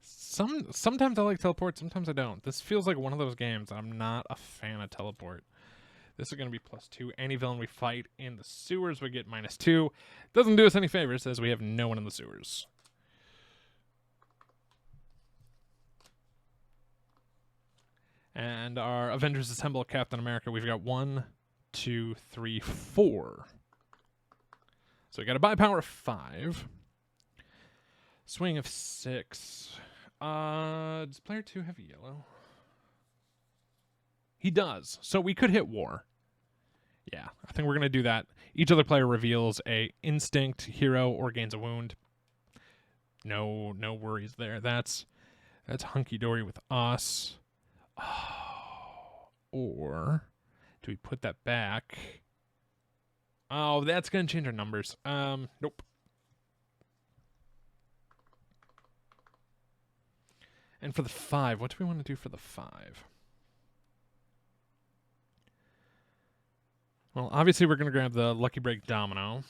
[SPEAKER 1] Sometimes I like teleport, sometimes I don't. This feels like one of those games. I'm not a fan of teleport. This is going to be +2. Any villain we fight in the sewers would get -2. Doesn't do us any favors as we have no one in the sewers. And our Avengers Assemble Captain America, we've got 1, 2, 3, 4. So we got a buy power of 5. Swing of 6. Does player 2 have yellow? He does. So we could hit war. Yeah, I think we're going to do that. Each other player reveals a instinct hero or gains a wound. No worries there. That's That's hunky-dory with us. Oh, or do we put that back? Oh, that's going to change our numbers. Nope. And for the 5, what do we want to do for the 5? Well, obviously we're going to grab the Lucky Break Domino.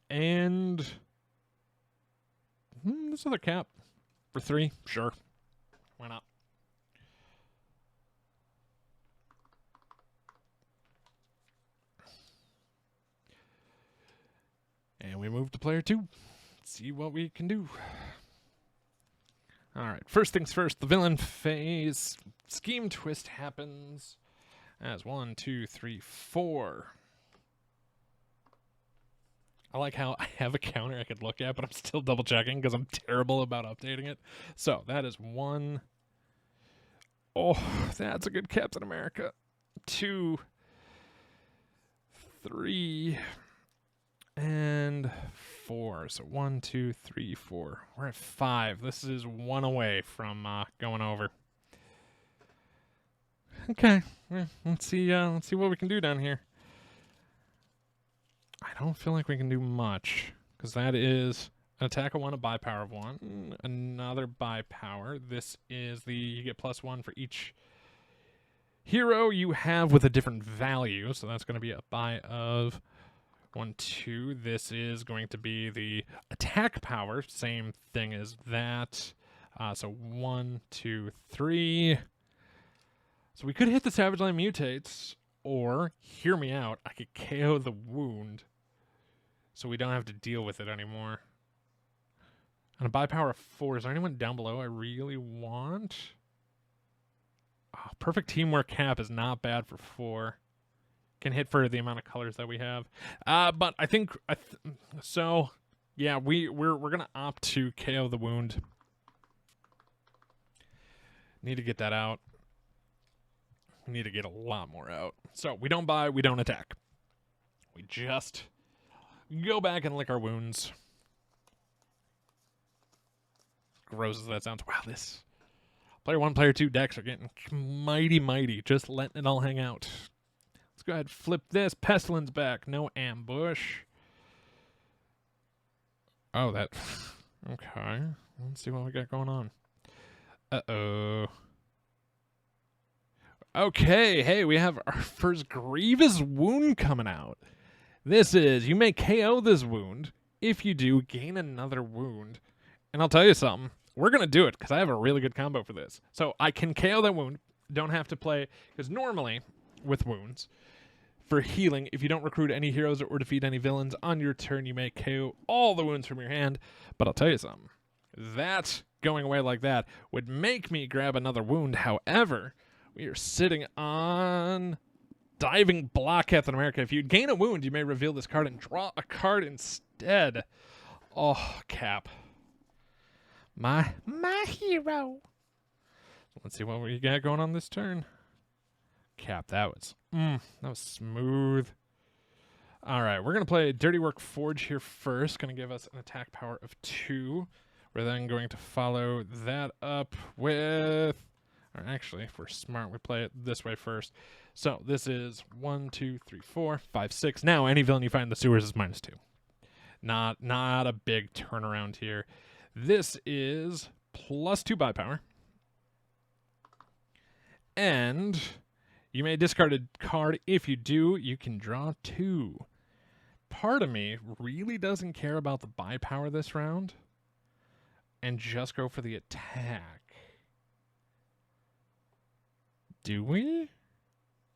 [SPEAKER 1] And this other cap for 3. Sure. Why not? And we move to player 2. See what we can do. All right. First things first, the villain phase. Scheme twist happens as 1, 2, 3, 4. I like how I have a counter I could look at, but I'm still double checking because I'm terrible about updating it. So that is 1. Oh, that's a good Captain America. 2, 3, and 4. So 1, 2, 3, 4. We're at 5. This is 1 away from going over. Okay, let's see what we can do down here. I don't feel like we can do much, because that is an attack of 1, a buy power of 1, another buy power. This is you get +1 for each hero you have with a different value, so that's going to be a buy of 1, 2. This is going to be the attack power, same thing as that. So 1, 2, 3. So we could hit the Savage Land Mutates, or, hear me out, I could KO the wound, so we don't have to deal with it anymore. And a buy power of 4. Is there anyone down below I really want? Oh, perfect teamwork cap is not bad for 4. Can hit for the amount of colors that we have. But I think so. Yeah, we're gonna opt to KO the wound. Need to get that out. We need to get a lot more out. So we don't buy, we don't attack. We just go back and lick our wounds. Gross as that sounds. Wow, this player 1, player 2 decks are getting mighty, just letting it all hang out. Let's go ahead and flip this. Pestilence back. No ambush. Oh, that... Okay. Let's see what we got going on. Uh-oh. Okay, hey, we have our first Grievous Wound coming out. This is, you may KO this wound. If you do, gain another wound. And I'll tell you something. We're going to do it, because I have a really good combo for this. So I can KO that wound. Don't have to play, because normally, with wounds, for healing, if you don't recruit any heroes or defeat any villains on your turn, you may KO all the wounds from your hand. But I'll tell you something. That, going away like that, would make me grab another wound. However, we are sitting on Diving Block Captain America. If you gain a wound, you may reveal this card and draw a card instead. Oh, Cap. My hero. Let's see what we got going on this turn. Cap, that was smooth. All right, we're going to play Dirty Work Forge here first. Going to give us an attack power of 2. We're then going to follow that up with... Or actually, if we're smart, we play it this way first. So this is 1, 2, 3, 4, 5, 6. Now, any villain you find in the sewers is -2. Not a big turnaround here. This is +2 buy power. And you may discard a card. If you do, you can draw 2. Part of me really doesn't care about the buy power this round and just go for the attack. Do we?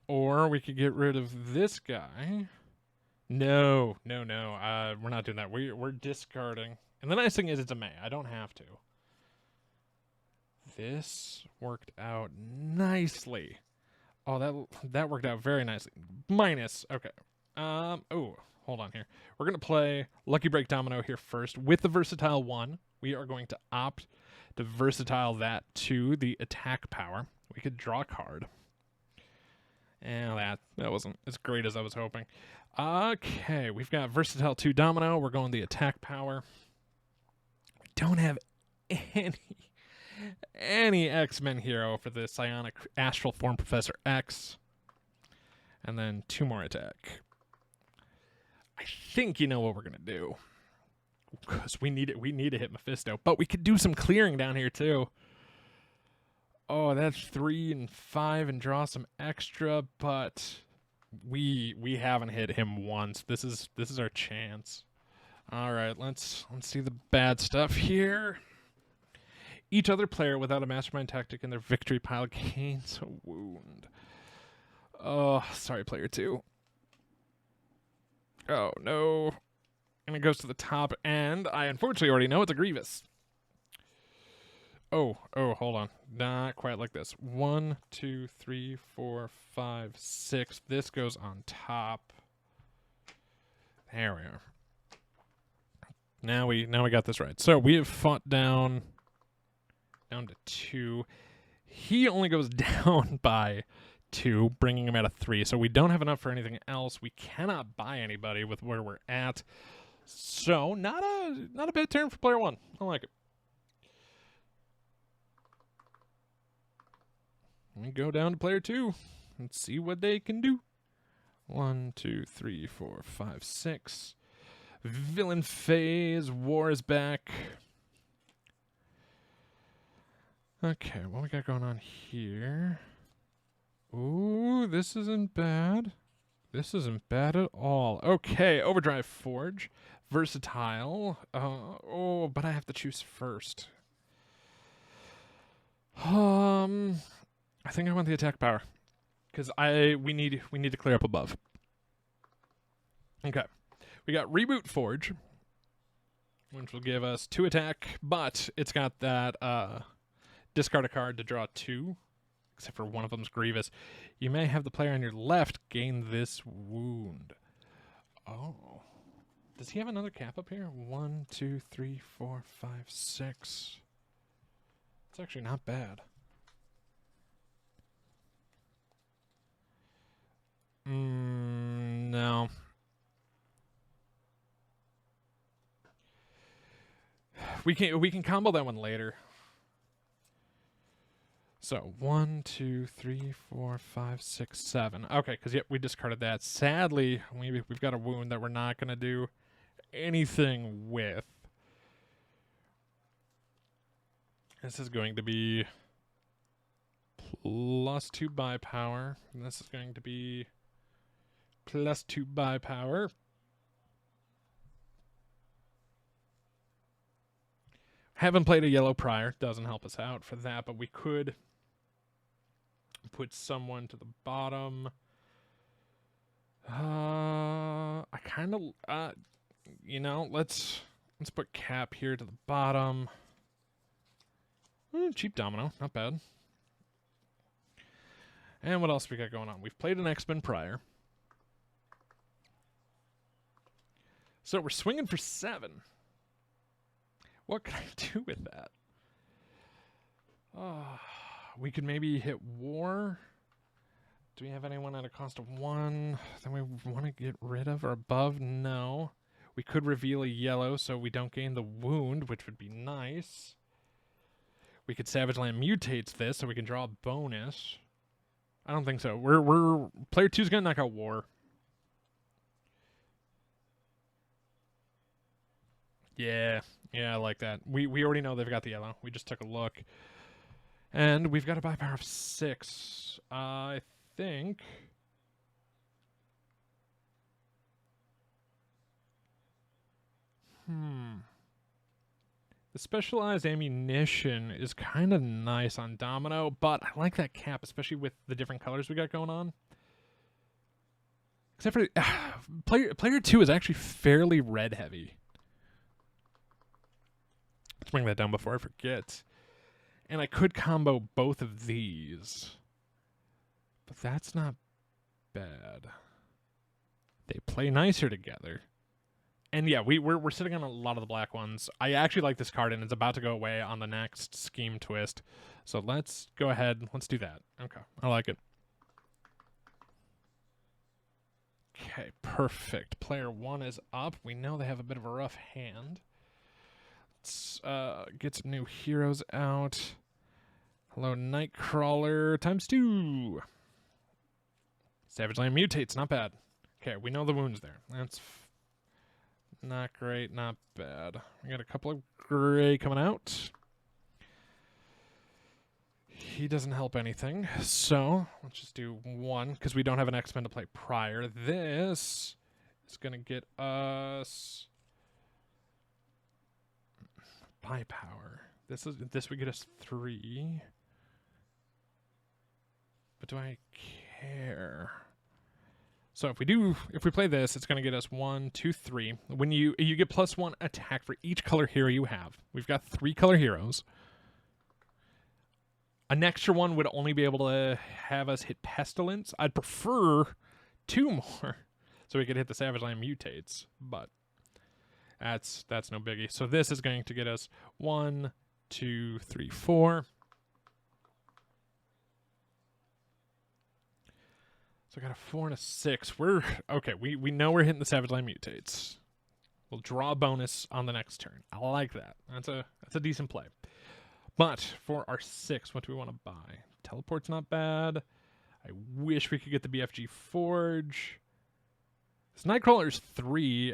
[SPEAKER 1] Or we could get rid of this guy. No. We're not doing that. We're discarding. And the nice thing is it's a may. I don't have to. This worked out nicely. Oh, that worked out very nicely. Minus. Okay. Oh, hold on here. We're going to play Lucky Break Domino here first. With the Versatile 1, we are going to opt to Versatile that to the attack power. We could draw a card. And that wasn't as great as I was hoping. Okay, we've got Versatile 2 Domino. We're going the attack power. We don't have any any X-Men hero for the psionic astral form Professor X. And then 2 more attack. I think you know what we're going to do. Because we need to hit Mephisto. But we could do some clearing down here too. Oh, that's 3 and 5 and draw some extra, but we haven't hit him once. This is our chance. All right, let's see the bad stuff here. Each other player without a mastermind tactic in their victory pile gains a wound. Oh, sorry, player 2. Oh no. And it goes to the top, and I unfortunately already know it's a Grievous. Oh, hold on. Not quite like this. 1, 2, 3, 4, 5, 6. This goes on top. There we are. Now we got this right. So we have fought down to 2. He only goes down by 2, bringing him at a 3. So we don't have enough for anything else. We cannot buy anybody with where we're at. So not a bad turn for player 1. I like it. We go down to player 2. Let's see what they can do. 1, 2, 3, 4, 5, 6. Villain phase. War is back. Okay, what we got going on here? Ooh, this isn't bad. This isn't bad at all. Okay, Overdrive Forge. Versatile. Oh, but I have to choose first. I think I want the attack power, because we need to clear up above. Okay, we got Reboot Forge, which will give us 2 attack, but it's got that discard a card to draw 2, except for one of them's Grievous. You may have the player on your left gain this wound. Oh, does he have another cap up here? 1, 2, 3, 4, 5, 6. It's actually not bad. No. We can combo that one later. So 1, 2, 3, 4, 5, 6, 7. Okay, because we discarded that. Sadly, we've got a wound that we're not gonna do anything with. This is going to be +2 buy power. And this is going to be +2 buy power. Haven't played a yellow prior. Doesn't help us out for that, but we could put someone to the bottom. I kind of, let's put Cap here to the bottom. Cheap domino, not bad. And what else we got going on? We've played an X-Men prior. So we're swinging for 7. What can I do with that? We could maybe hit War. Do we have anyone at a cost of 1 that we want to get rid of or above? No. We could reveal a yellow so we don't gain the wound, which would be nice. We could Savage Land Mutates this so we can draw a bonus. I don't think so. We're player 2's gonna knock out War. Yeah, I like that. We already know they've got the yellow. We just took a look. And we've got a buy power of 6. I think... The specialized ammunition is kind of nice on Domino, but I like that cap, especially with the different colors we got going on. Except for... player 2 is actually fairly red heavy. Let's bring that down before I forget. And I could combo both of these. But that's not bad. They play nicer together. And yeah, we're sitting on a lot of the black ones. I actually like this card, and it's about to go away on the next Scheme Twist. So let's go ahead. Let's do that. Okay, I like it. Okay, perfect. Player 1 is up. We know they have a bit of a rough hand. Let's get some new heroes out. Hello, Nightcrawler times 2. Savage Land mutates, not bad. Okay, we know the wounds there. That's not great, not bad. We got a couple of gray coming out. He doesn't help anything, so let's just do 1, because we don't have an X-Men to play prior. This is going to get us by power. This would get us 3. But do I care? So if we play this, it's going to get us 1, 2, 3. When you get +1 attack for each color hero you have. We've got 3 color heroes. An extra one would only be able to have us hit Pestilence. I'd prefer 2 more, so we could hit the Savage Land mutates. But that's no biggie. So this is going to get us 1, 2, 3, 4. So I got a 4 and a 6. We're okay. We know we're hitting the Savage Land mutates. We'll draw a bonus on the next turn. I like that. That's a decent play. But for our 6, what do we want to buy? Teleport's not bad. I wish we could get the BFG Forge. This Nightcrawler's 3,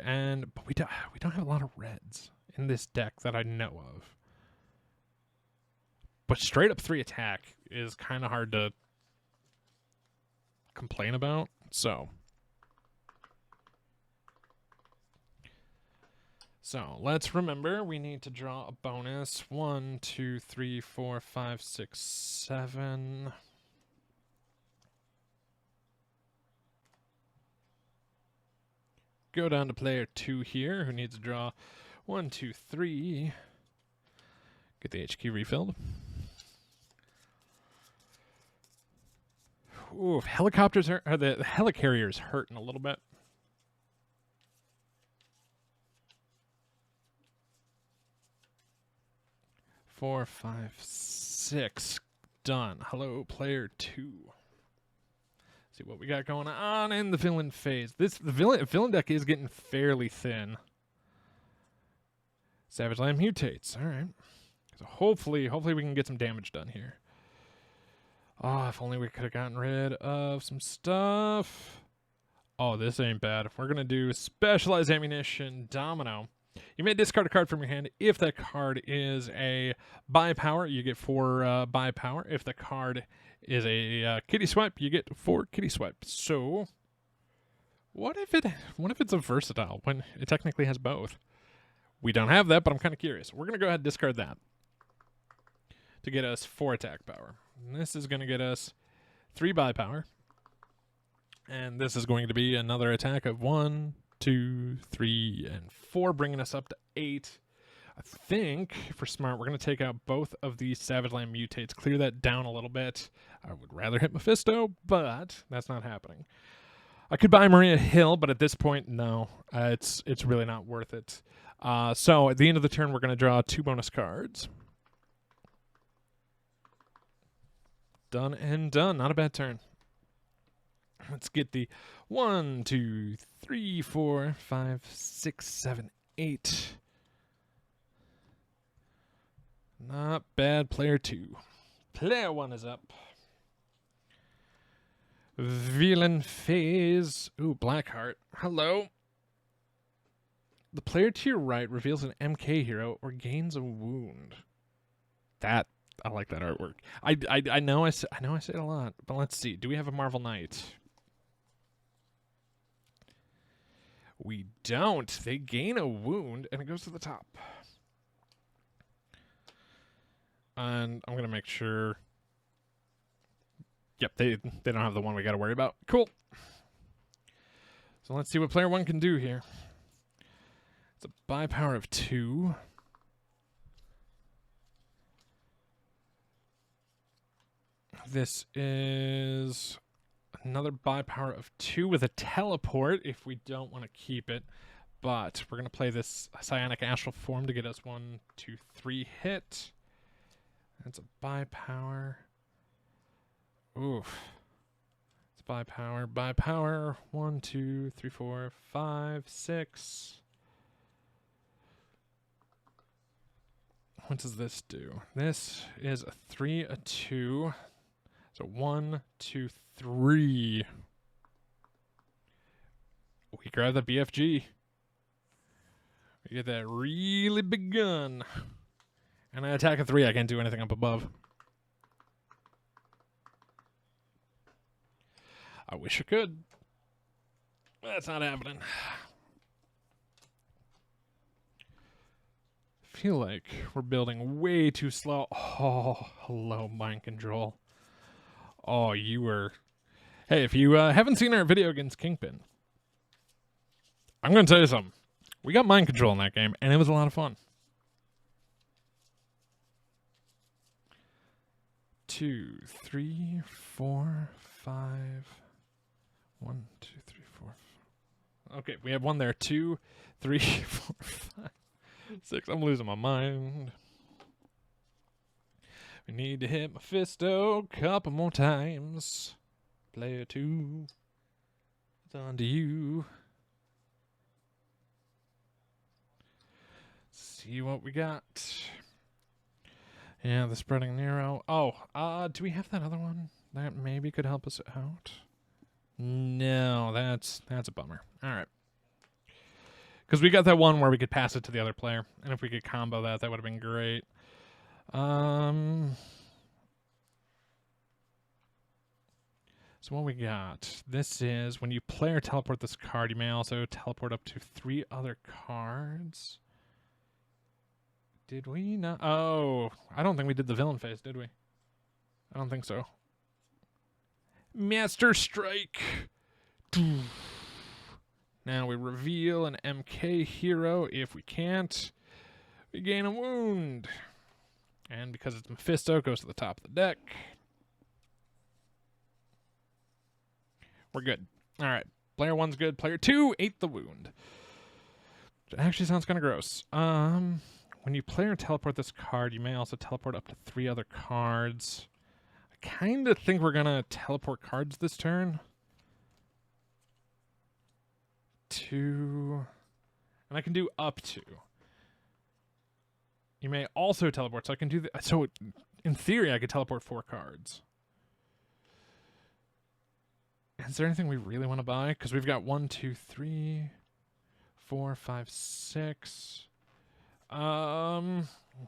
[SPEAKER 1] but we don't have a lot of reds in this deck that I know of. But straight up 3 attack is kind of hard to complain about. So let's remember we need to draw a bonus. 1, 2, 3, 4, 5, 6, 7. Go down to player 2 here, who needs to draw 1, 2, 3. Get the HQ refilled. Ooh, helicopters the helicarrier's hurting a little bit. Four, 5, 6. Done. Hello, player 2. See what we got going on in the villain phase. The villain deck is getting fairly thin. Savage Land mutates. All right. So hopefully we can get some damage done here. Oh, if only we could have gotten rid of some stuff. Oh, this ain't bad. We're going to do Specialized Ammunition Domino. You may discard a card from your hand. If that card is a buy power, you get 4 buy power. If the card is a kitty swipe, you get 4 kitty swipes. So, what if it's a versatile when it technically has both? We don't have that, but I'm kind of curious. We're going to go ahead and discard that to get us 4 attack power. And this is going to get us 3 buy power. And this is going to be another attack of 1, 2, 3, and 4, bringing us up to 8. I think, if we're smart, we're going to take out both of these Savage Land mutates, clear that down a little bit. I would rather hit Mephisto, but that's not happening. I could buy Maria Hill, but at this point, no. It's really not worth it. So at the end of the turn, we're going to draw 2 bonus cards. Done and done. Not a bad turn. Let's get the 1, 2, 3, 4, 5, 6, 7, 8. Not bad, player 2. Player 1 is up. Villain phase. Ooh, Blackheart. Hello. The player to your right reveals an MK hero or gains a wound. I like that artwork. I know I say it a lot, but let's see. Do we have a Marvel Knight? We don't. They gain a wound, and it goes to the top. And I'm going to make sure. Yep, they don't have the one we got to worry about. Cool. So let's see what player 1 can do here. It's a buy power of 2. This is another buy power of 2 with a teleport if we don't want to keep it. But we're going to play this Psionic Astral Form to get us 1, 2, 3 hit. That's a buy power. Oof. It's buy power, buy power. 1, 2, 3, 4, 5, 6. What does this do? This is a 3, a 2. So 1, 2, 3. We grab the BFG. We get that really big gun. And I attack a 3. I can't do anything up above. I wish I could. That's not happening. I feel like we're building way too slow. Oh, hello, mind control. Oh, you were... Hey, if you haven't seen our video against Kingpin, I'm going to tell you something. We got mind control in that game, and it was a lot of fun. 2, 3, 4, 5... 1, 2, 3, 4. Okay, we have one there. 2, 3, 4, 5, 6. I'm losing my mind. We need to hit Mephisto a couple more times. Player 2. It's on to you. See what we got. Yeah, the spreading Nero. Oh, do we have that other one that maybe could help us out? No, that's a bummer. All right. Because we got that one where we could pass it to the other player. And if we could combo that, that would have been great. So what we got? This is when you play or teleport this card, you may also teleport up to 3 other cards. Did we not? Oh, I don't think we did the villain phase, did we? I don't think so. Master Strike. Now we reveal an MK hero. If we can't, we gain a wound. And because it's Mephisto, it goes to the top of the deck. We're good. All right. Player 1's good. Player 2 ate the wound. It actually sounds kind of gross. When you play or teleport this card, you may also teleport up to 3 other cards. I kind of think we're going to teleport cards this turn. 2. And I can do up to. You may also teleport, so I can do the... So, in theory, I could teleport 4 cards. Is there anything we really want to buy? Because we've got 1, 2, 3, 4, 5, 6. We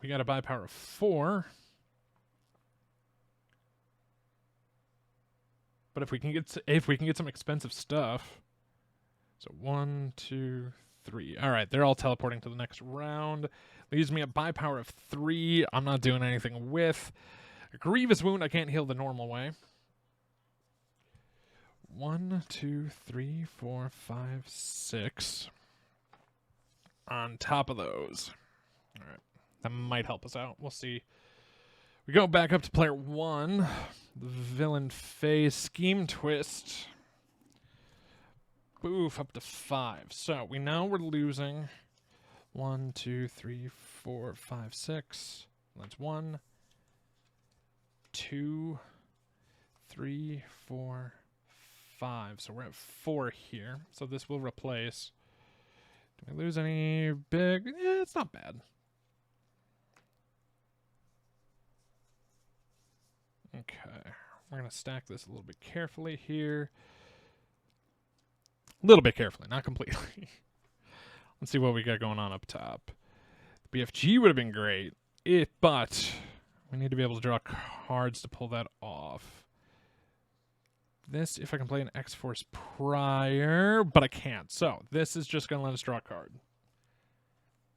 [SPEAKER 1] got a buy power of 4. But if we can get some expensive stuff. So 1, 2, 3. All right, they're all teleporting to the next round. Leaves me a buy power of 3. I'm not doing anything with. A grievous wound I can't heal the normal way. 1, 2, 3, 4, 5, 6. On top of those. All right. That might help us out. We'll see. We go back up to player 1. The villain phase scheme twist. Boof, up to 5. So we know we're losing 1, 2, 3, 4, 5, 6. That's 1, 2, 3, 4, 5. So we're at 4 here. So this will replace. Do we lose any big? Yeah, it's not bad. Okay. We're going to stack this a little bit carefully here. A little bit carefully, not completely. Let's see what we got going on up top. The BFG would have been great, but we need to be able to draw cards to pull that off. This, if I can play an X-Force prior, but I can't. So this is just going to let us draw a card. I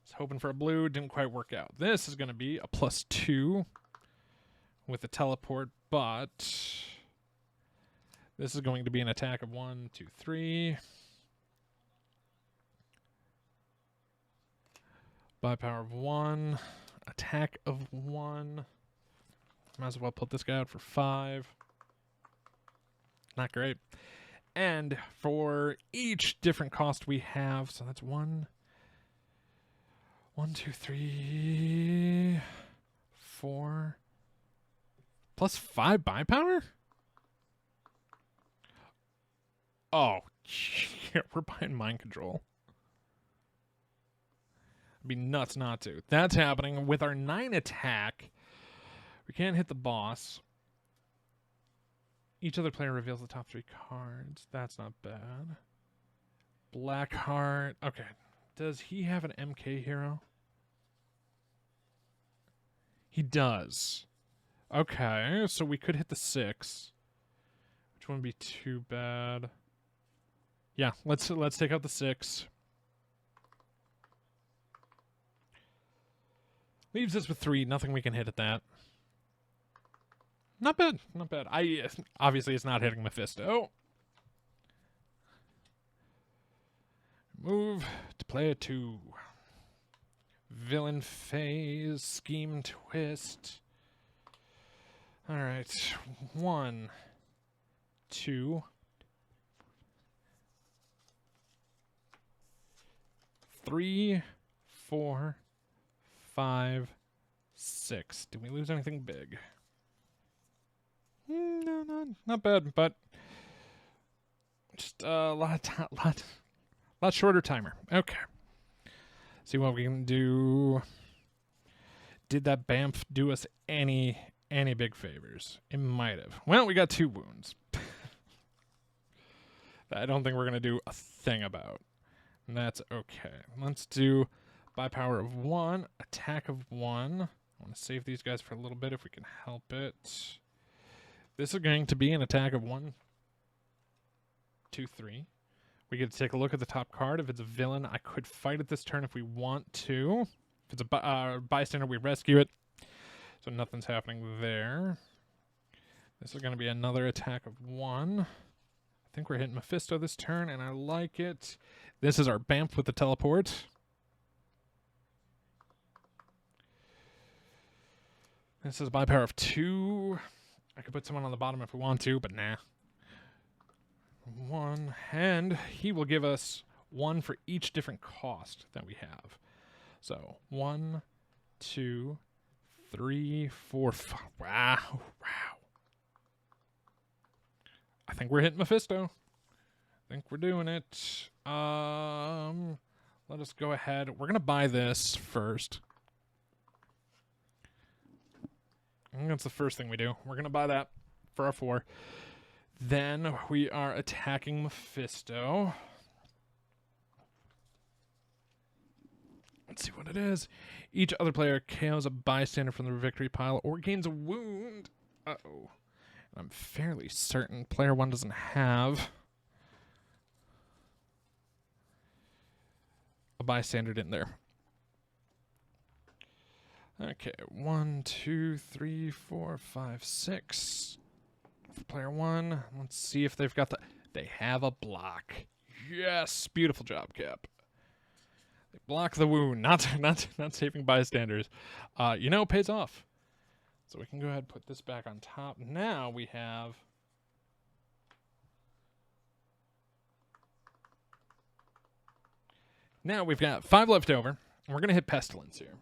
[SPEAKER 1] was hoping for a blue, didn't quite work out. This is going to be a +2 with a teleport, but this is going to be an attack of 1, 2, 3. Buy power of 1. Attack of 1. Might as well put this guy out for 5. Not great. And for each different cost we have, so that's 1, 2, 3, 4. +5 buy power? Oh, yeah, we're buying mind control. It'd be nuts not to. That's happening with our 9 attack. We can't hit the boss. Each other player reveals the top 3 cards. That's not bad. Blackheart. Okay. Does he have an MK hero? He does. Okay, so we could hit the 6. Which wouldn't be too bad. Yeah, let's take out the 6. Leaves us with 3. Nothing we can hit at that. Not bad. Not bad. Obviously it's not hitting Mephisto. Move to player 2. Villain phase, scheme twist. All right, 1, 2, 3, 4, 5, 6. Did we lose anything big? No, not bad, but just a lot shorter timer. Okay. See what we can do. Did that Bamf do us any big favors? It might have. Well, we got 2 wounds. That I don't think we're going to do a thing about. And that's okay. Let's do by power of 1, attack of 1. I want to save these guys for a little bit if we can help it. This is going to be an attack of 1, 2, 3. We get to take a look at the top card. If it's a villain, I could fight it this turn if we want to. If it's a bystander, we rescue it. So nothing's happening there. This is going to be another attack of 1. I think we're hitting Mephisto this turn, and I like it. This is our Bamf with the teleport. This is by power of 2. I could put someone on the bottom if we want to, but nah. 1, and he will give us 1 for each different cost that we have. So 1, 2, 3, 4, 5. Wow. I think we're hitting Mephisto. I think we're doing it. Let us go ahead. We're gonna buy this first. I think that's the first thing we do. We're gonna buy that for our 4. Then we are attacking Mephisto. Let's see what it is. Each other player KOs a bystander from the victory pile or gains a wound. Uh-oh. I'm fairly certain player 1 doesn't have a bystander in there. Okay, 1, 2, 3, 4, 5, 6. For player 1, let's see if they've got the... They have a block. Yes, beautiful job, Cap. They block the wound, not saving bystanders. It pays off. So we can go ahead and put this back on top. Now we have... Now we've got 5 left over, and we're going to hit Pestilence here.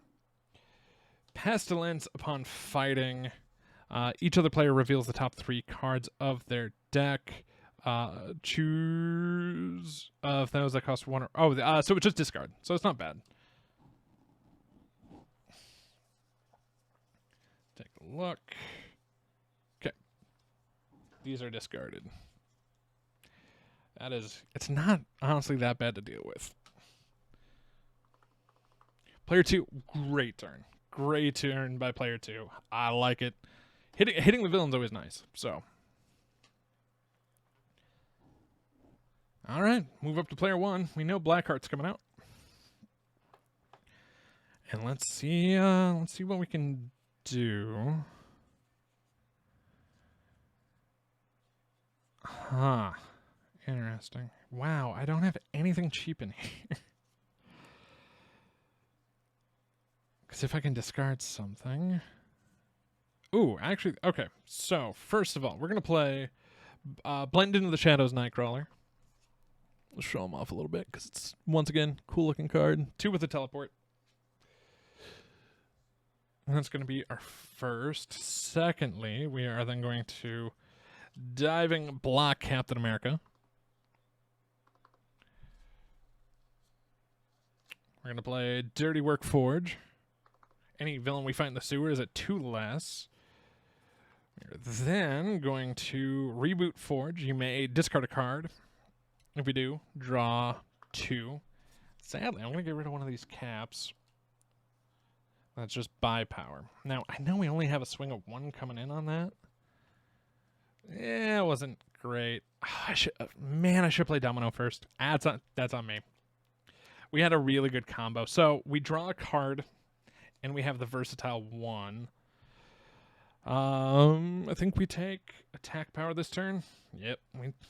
[SPEAKER 1] Pestilence, upon fighting, each other player reveals the top 3 cards of their deck. Choose of those that cost 1 or... so it's just discard, so it's not bad. Take a look. Okay. These are discarded. It's not honestly that bad to deal with. Player 2, great turn. Great turn by player 2. I like it. Hitting the villain's always nice, so. All right, move up to player 1. We know Blackheart's coming out. And let's see what we can do. Huh. Interesting. Wow, I don't have anything cheap in here. Because if I can discard something... Ooh, actually, okay. So, first of all, we're going to play Blend Into the Shadows Nightcrawler. Let's show him off a little bit, because it's, once again, cool-looking card. 2 with a teleport. And that's going to be our first. Secondly, we are then going to Diving block Captain America. We're going to play Dirty Work Forge. Any villain we fight in the sewer is at 2 less. We're then going to reboot Forge. You may discard a card. If we do, draw 2. Sadly, I'm going to get rid of one of these caps. That's just buy power. Now, I know we only have a swing of 1 coming in on that. Yeah, it wasn't great. Man, I should play Domino first. That's on me. We had a really good combo. So we draw a card, and we have the versatile 1. I think we take attack power this turn. Yep,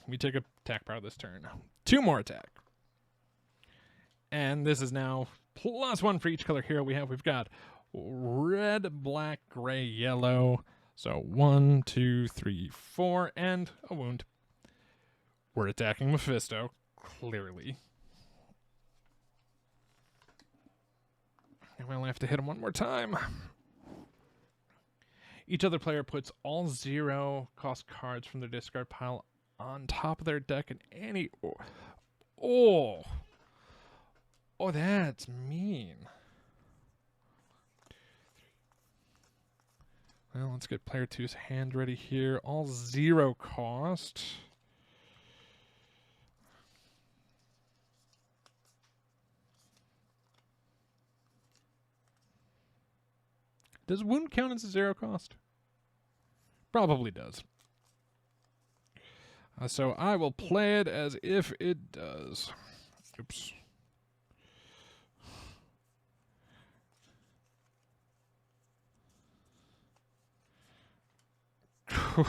[SPEAKER 1] we take attack power this turn. 2 more attack. And this is now +1 for each color hero we have. We've got red, black, gray, yellow. So 1, 2, 3, 4, and a wound. We're attacking Mephisto, clearly. And we only have to hit him 1 more time. Each other player puts all 0-cost cards from their discard pile on top of their deck in any... Oh, that's mean. Well, let's get player 2's hand ready here. All 0 cost. Does wound count as a 0 cost? Probably does. So I will play it as if it does. Oops. All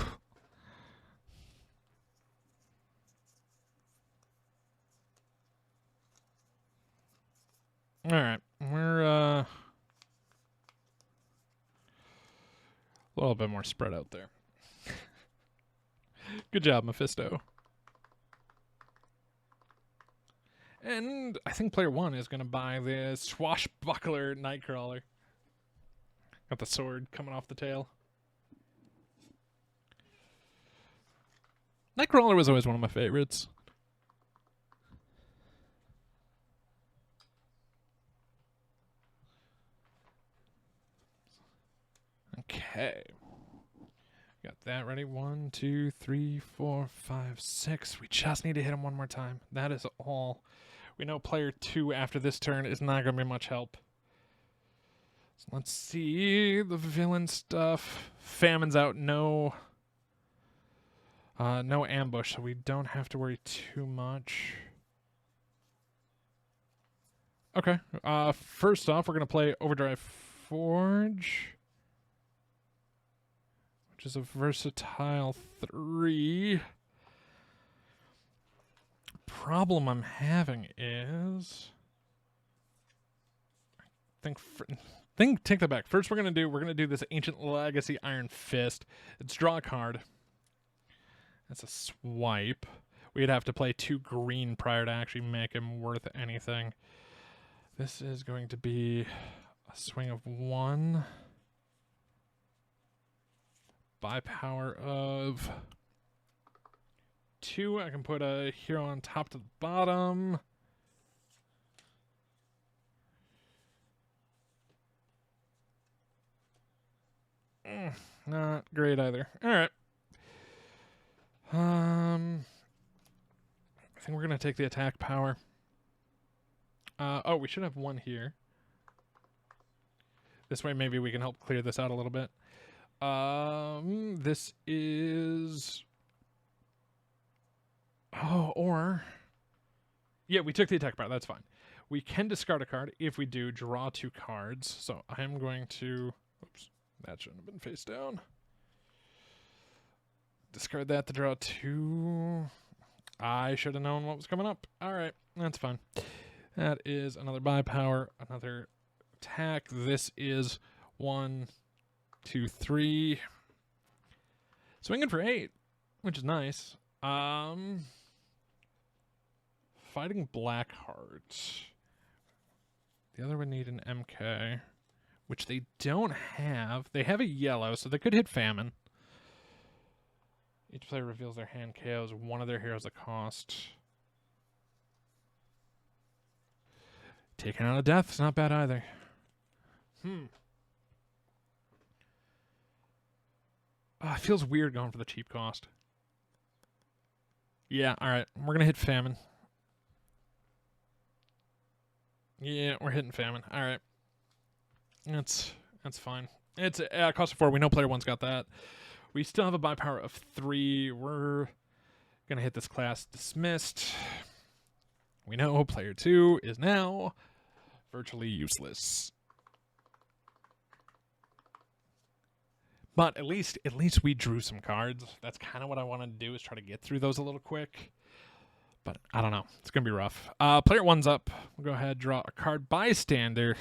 [SPEAKER 1] right, we're a little bit more spread out there. Good job, Mephisto. And I think player 1 is going to buy this swashbuckler Nightcrawler. Got the sword coming off the tail. Nightcrawler was always one of my favorites. Okay. Got that ready. 1, 2, 3, 4, 5, 6. We just need to hit him 1 more time. That is all. We know player 2 after this turn is not going to be much help. So let's see the villain stuff. Famine's out. No ambush, so we don't have to worry too much. Okay. First off, we're going to play Overdrive Forge, which is a versatile 3. Problem I'm having is... take that back. First we're going to do this Ancient Legacy Iron Fist. It's draw a card. That's a swipe. We'd have to play 2 green prior to actually make him worth anything. This is going to be a swing of 1. Buy power of 2. I can put a hero on top to the bottom. Not great either. All right. I think we're going to take the attack power. Oh, we should have 1 here. This way maybe we can help clear this out a little bit. This is... Oh, or... Yeah, we took the attack power. That's fine. We can discard a card. If we do, draw 2 cards. So I'm going to... Oops, that shouldn't have been face down. Discard that to draw 2. I should have known what was coming up. All right, that's fine. That is another buy power, another attack. This is 1, 2, 3. Swinging for 8, which is nice. Fighting Blackheart. The other would need an MK, which they don't have. They have a yellow, so they could hit Famine. Each player reveals their hand KOs one of their heroes at cost. Taking out a death is not bad either. It feels weird going for the cheap cost. Yeah, alright. We're going to hit famine. Yeah, we're hitting famine. Alright. That's fine. It's cost of 4. We know player 1's got that. We still have a buy power of 3. We're going to hit this class dismissed. We know player 2 is now virtually useless. But at least we drew some cards. That's kind of what I wanted to do, is try to get through those a little quick. But I don't know. It's going to be rough. Player 1's up. We'll go ahead, draw a card. Bystander.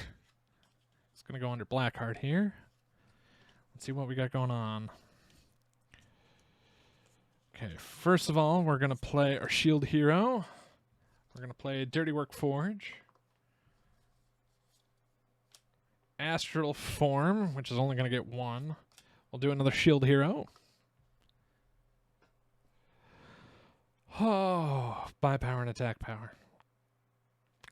[SPEAKER 1] It's going to go under black card here. Let's see what we got going on. Okay, first of all, we're going to play our Shield Hero. We're going to play Dirty Work Forge. Astral Form, which is only going to get 1. We'll do another Shield Hero. Oh, buy power and attack power.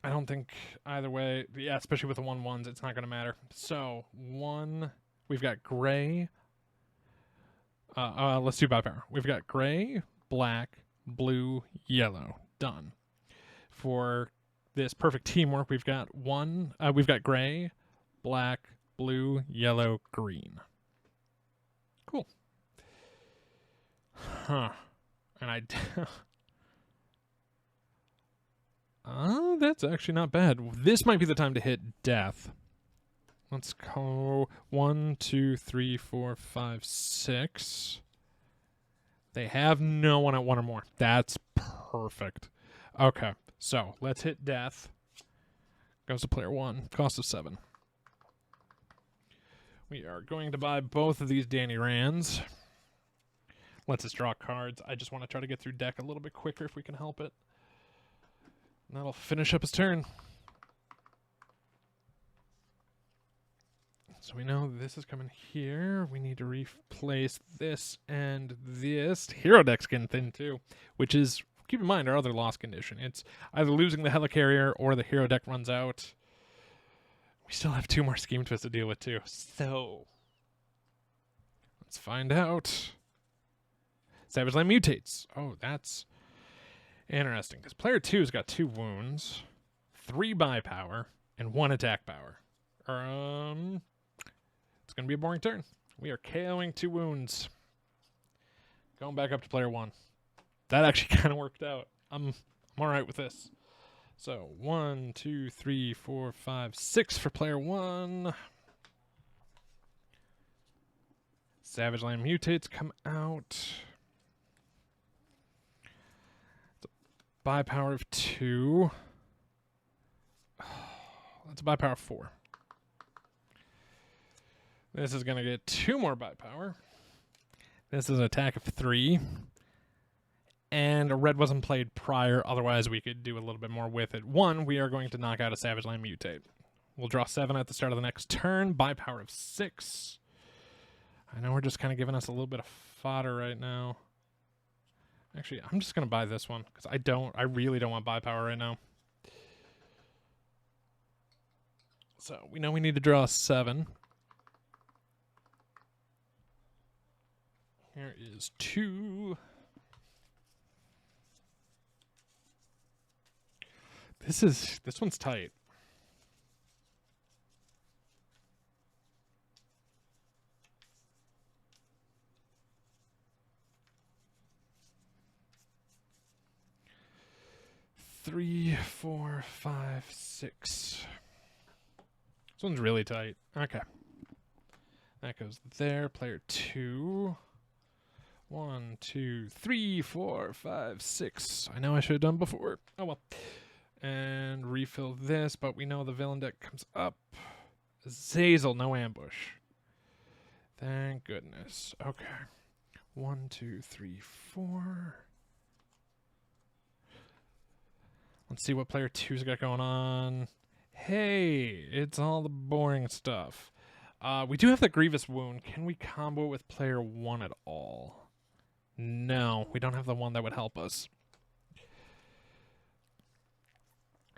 [SPEAKER 1] I don't think either way, yeah, especially with the 1/1s, it's not going to matter. So, 1, we've got gray. Let's do buy power. We've got gray, black, blue, yellow. Done. For this perfect teamwork, we've got we've got gray, black, blue, yellow, green. Cool. Huh. And oh, that's actually not bad. This might be the time to hit death. Let's go 1, 2, 3, 4, 5, 6. They have no one at 1 or more. That's perfect. Okay, so let's hit death. Goes to player 1. Cost of 7. We are going to buy both of these Danny Rands. Lets us draw cards. I just want to try to get through deck a little bit quicker if we can help it. And that'll finish up his turn. So we know this is coming here. We need to replace this and this. Hero deck's getting thin too, which is, keep in mind, our other loss condition. It's either losing the helicarrier or the hero deck runs out. We still have 2 more Scheme Twists to deal with too. So let's find out. Savage Land mutates. Oh, that's interesting, because player 2's got 2 wounds, 3 buy power, and 1 attack power. It's going to be a boring turn. We are KOing 2 wounds. Going back up to player 1. That actually kind of worked out. I'm all right with this. So 1, 2, 3, 4, 5, 6 for player 1. Savage Land mutates come out. Buy power of 2. That's a buy power of 4. This is going to get 2 more buy power. This is an attack of 3. And a red wasn't played prior, otherwise we could do a little bit more with it. 1, we are going to knock out a Savage Land mutate. We'll draw 7 at the start of the next turn. Buy power of 6. I know we're just kind of giving us a little bit of fodder right now. Actually, I'm just going to buy this one, because I really don't want buy power right now. So, we know we need to draw 7. Here is 2. This one's tight. Three, 4, 5, 6. This one's really tight. Okay. That goes there. Player 2. 1, 2, 3, 4, 5, 6. I know I should have done before. Oh well. And refill this, but we know the villain deck comes up. Zazel, no ambush. Thank goodness. Okay. 1, 2, 3, 4. Let's see what player 2's got going on. Hey, it's all the boring stuff. We do have the Grievous Wound. Can we combo it with player 1 at all? No, we don't have the one that would help us.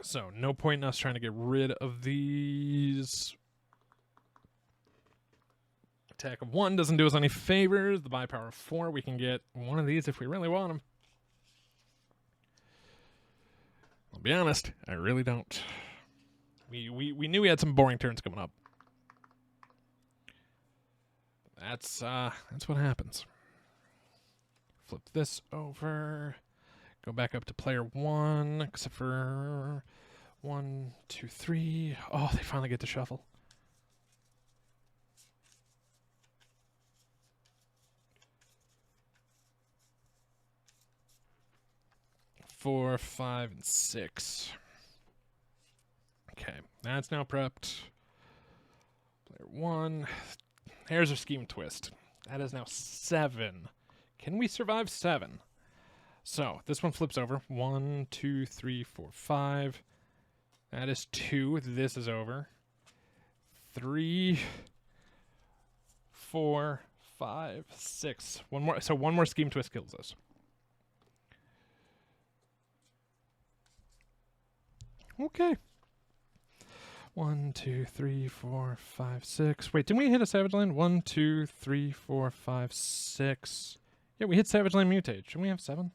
[SPEAKER 1] So no point in us trying to get rid of these. Attack of 1 doesn't do us any favors. The buy power of 4, we can get one of these if we really want them. I'll be honest, I really don't. We knew we had some boring turns coming up. That's what happens. Flip this over. Go back up to player 1, except for 1, 2, 3. Oh, they finally get to shuffle. 4, 5, and 6. Okay, that's now prepped. Player 1. Here's our scheme twist. That is now 7. Can we survive 7? So this one flips over. 1, 2, 3, 4, 5. That is 2. This is over. 3, 4, 5, 6. One more. So one more scheme twist kills us. Okay. 1, 2, 3, 4, 5, 6. Wait, didn't we hit a Savage Land? 1, 2, 3, 4, 5, 6. Yeah, we hit Savage Land Mutate. Shouldn't we have 7?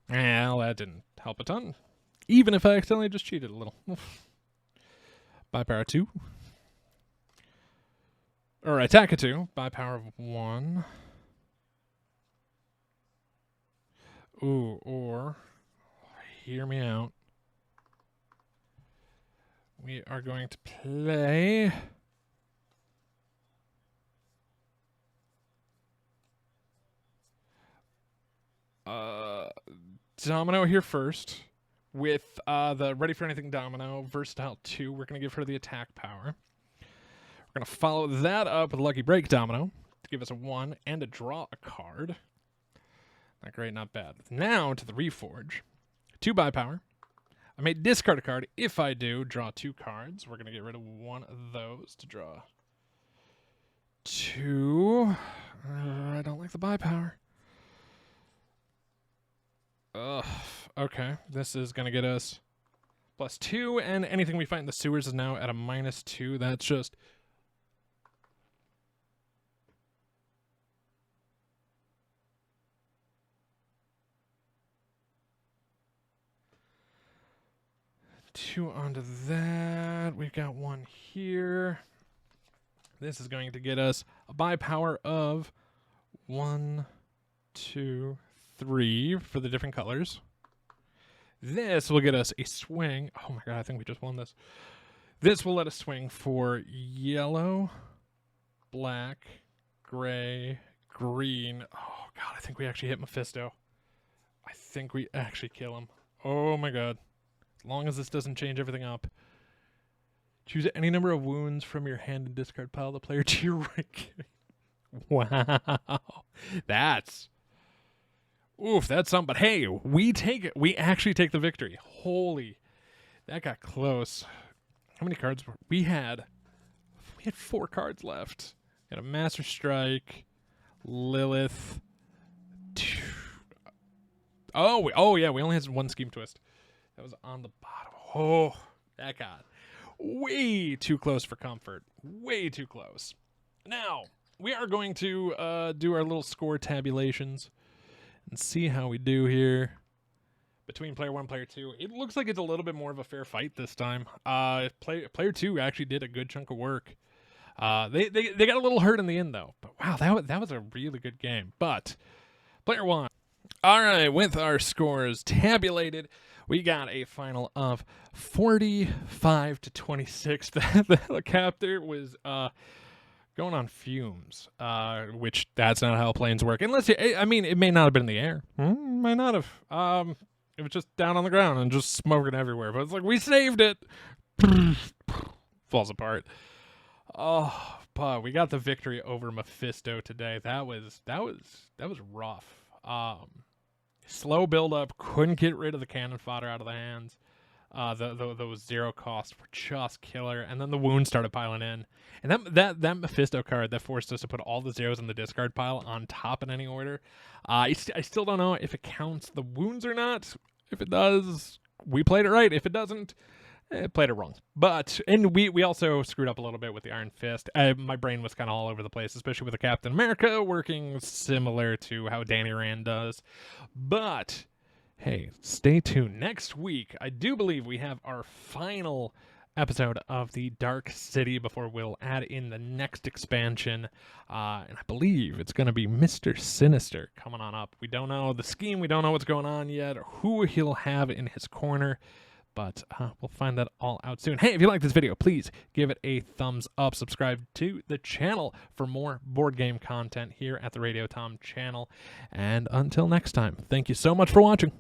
[SPEAKER 1] Well, that didn't help a ton. Even if I accidentally just cheated a little. Buy power 2. Or attack a 2. Buy power of 1. Ooh, or, hear me out. We are going to play Domino here first with the Ready for Anything Domino, Versatile 2. We're going to give her the attack power. We're going to follow that up with Lucky Break Domino to give us a 1 and to draw a card. Not great, not bad. Now to the Reforge. 2 buy power. I may discard a card. If I do, draw 2 cards. We're going to get rid of one of those to draw 2. I don't like the buy power. Ugh. Okay. This is going to get us +2, and anything we fight in the sewers is now at a -2. That's just... Two onto that. We've got 1 here. This is going to get us a buy power of 1, 2, 3 for the different colors. This will get us a swing. Oh my god, I think we just won this. This will let us swing for yellow, black, gray, green. Oh god, I think we actually hit Mephisto. I think we actually kill him. Oh my god. As long as this doesn't change everything up. Choose any number of wounds from your hand and discard pile the player to your right. Wow. That's... Oof, that's something. But hey, we take it. We actually take the victory. Holy... That got close. How many cards were... We had 4 cards left. We had a Master Strike, Lilith... Oh yeah, we only had 1 scheme twist. That was on the bottom. Oh, that got way too close for comfort. Way too close. Now, we are going to do our little score tabulations and see how we do here between player 1 and player 2. It looks like it's a little bit more of a fair fight this time. Player 2 actually did a good chunk of work. They got a little hurt in the end, though. But wow, that was a really good game. But player 1. All right, with our scores tabulated, we got a final of 45-26. The helicopter was going on fumes, which that's not how planes work. Unless I mean, it may not have been in the air. Might not have. It was just down on the ground and just smoking everywhere. But it's like, we saved it. Falls apart. Oh, but we got the victory over Mephisto today. That was rough. Slow build up, couldn't get rid of the cannon fodder out of the hands. those zero costs were just killer, and then the wounds started piling in, and that Mephisto card that forced us to put all the zeros in the discard pile on top in any order. I still don't know if it counts the wounds or not. If it does, we played it right. If it doesn't, played it wrong. And we also screwed up a little bit with the Iron Fist. My brain was kind of all over the place, especially with the Captain America working similar to how Danny Rand does. But hey, stay tuned. Next week, I do believe we have our final episode of the Dark City before we'll add in the next expansion. And I believe it's going to be Mr. Sinister coming on up. We don't know the scheme. We don't know what's going on yet or who he'll have in his corner. But we'll find that all out soon. Hey, if you like this video, please give it a thumbs up. Subscribe to the channel for more board game content here at the Radio Tom channel. And until next time, thank you so much for watching.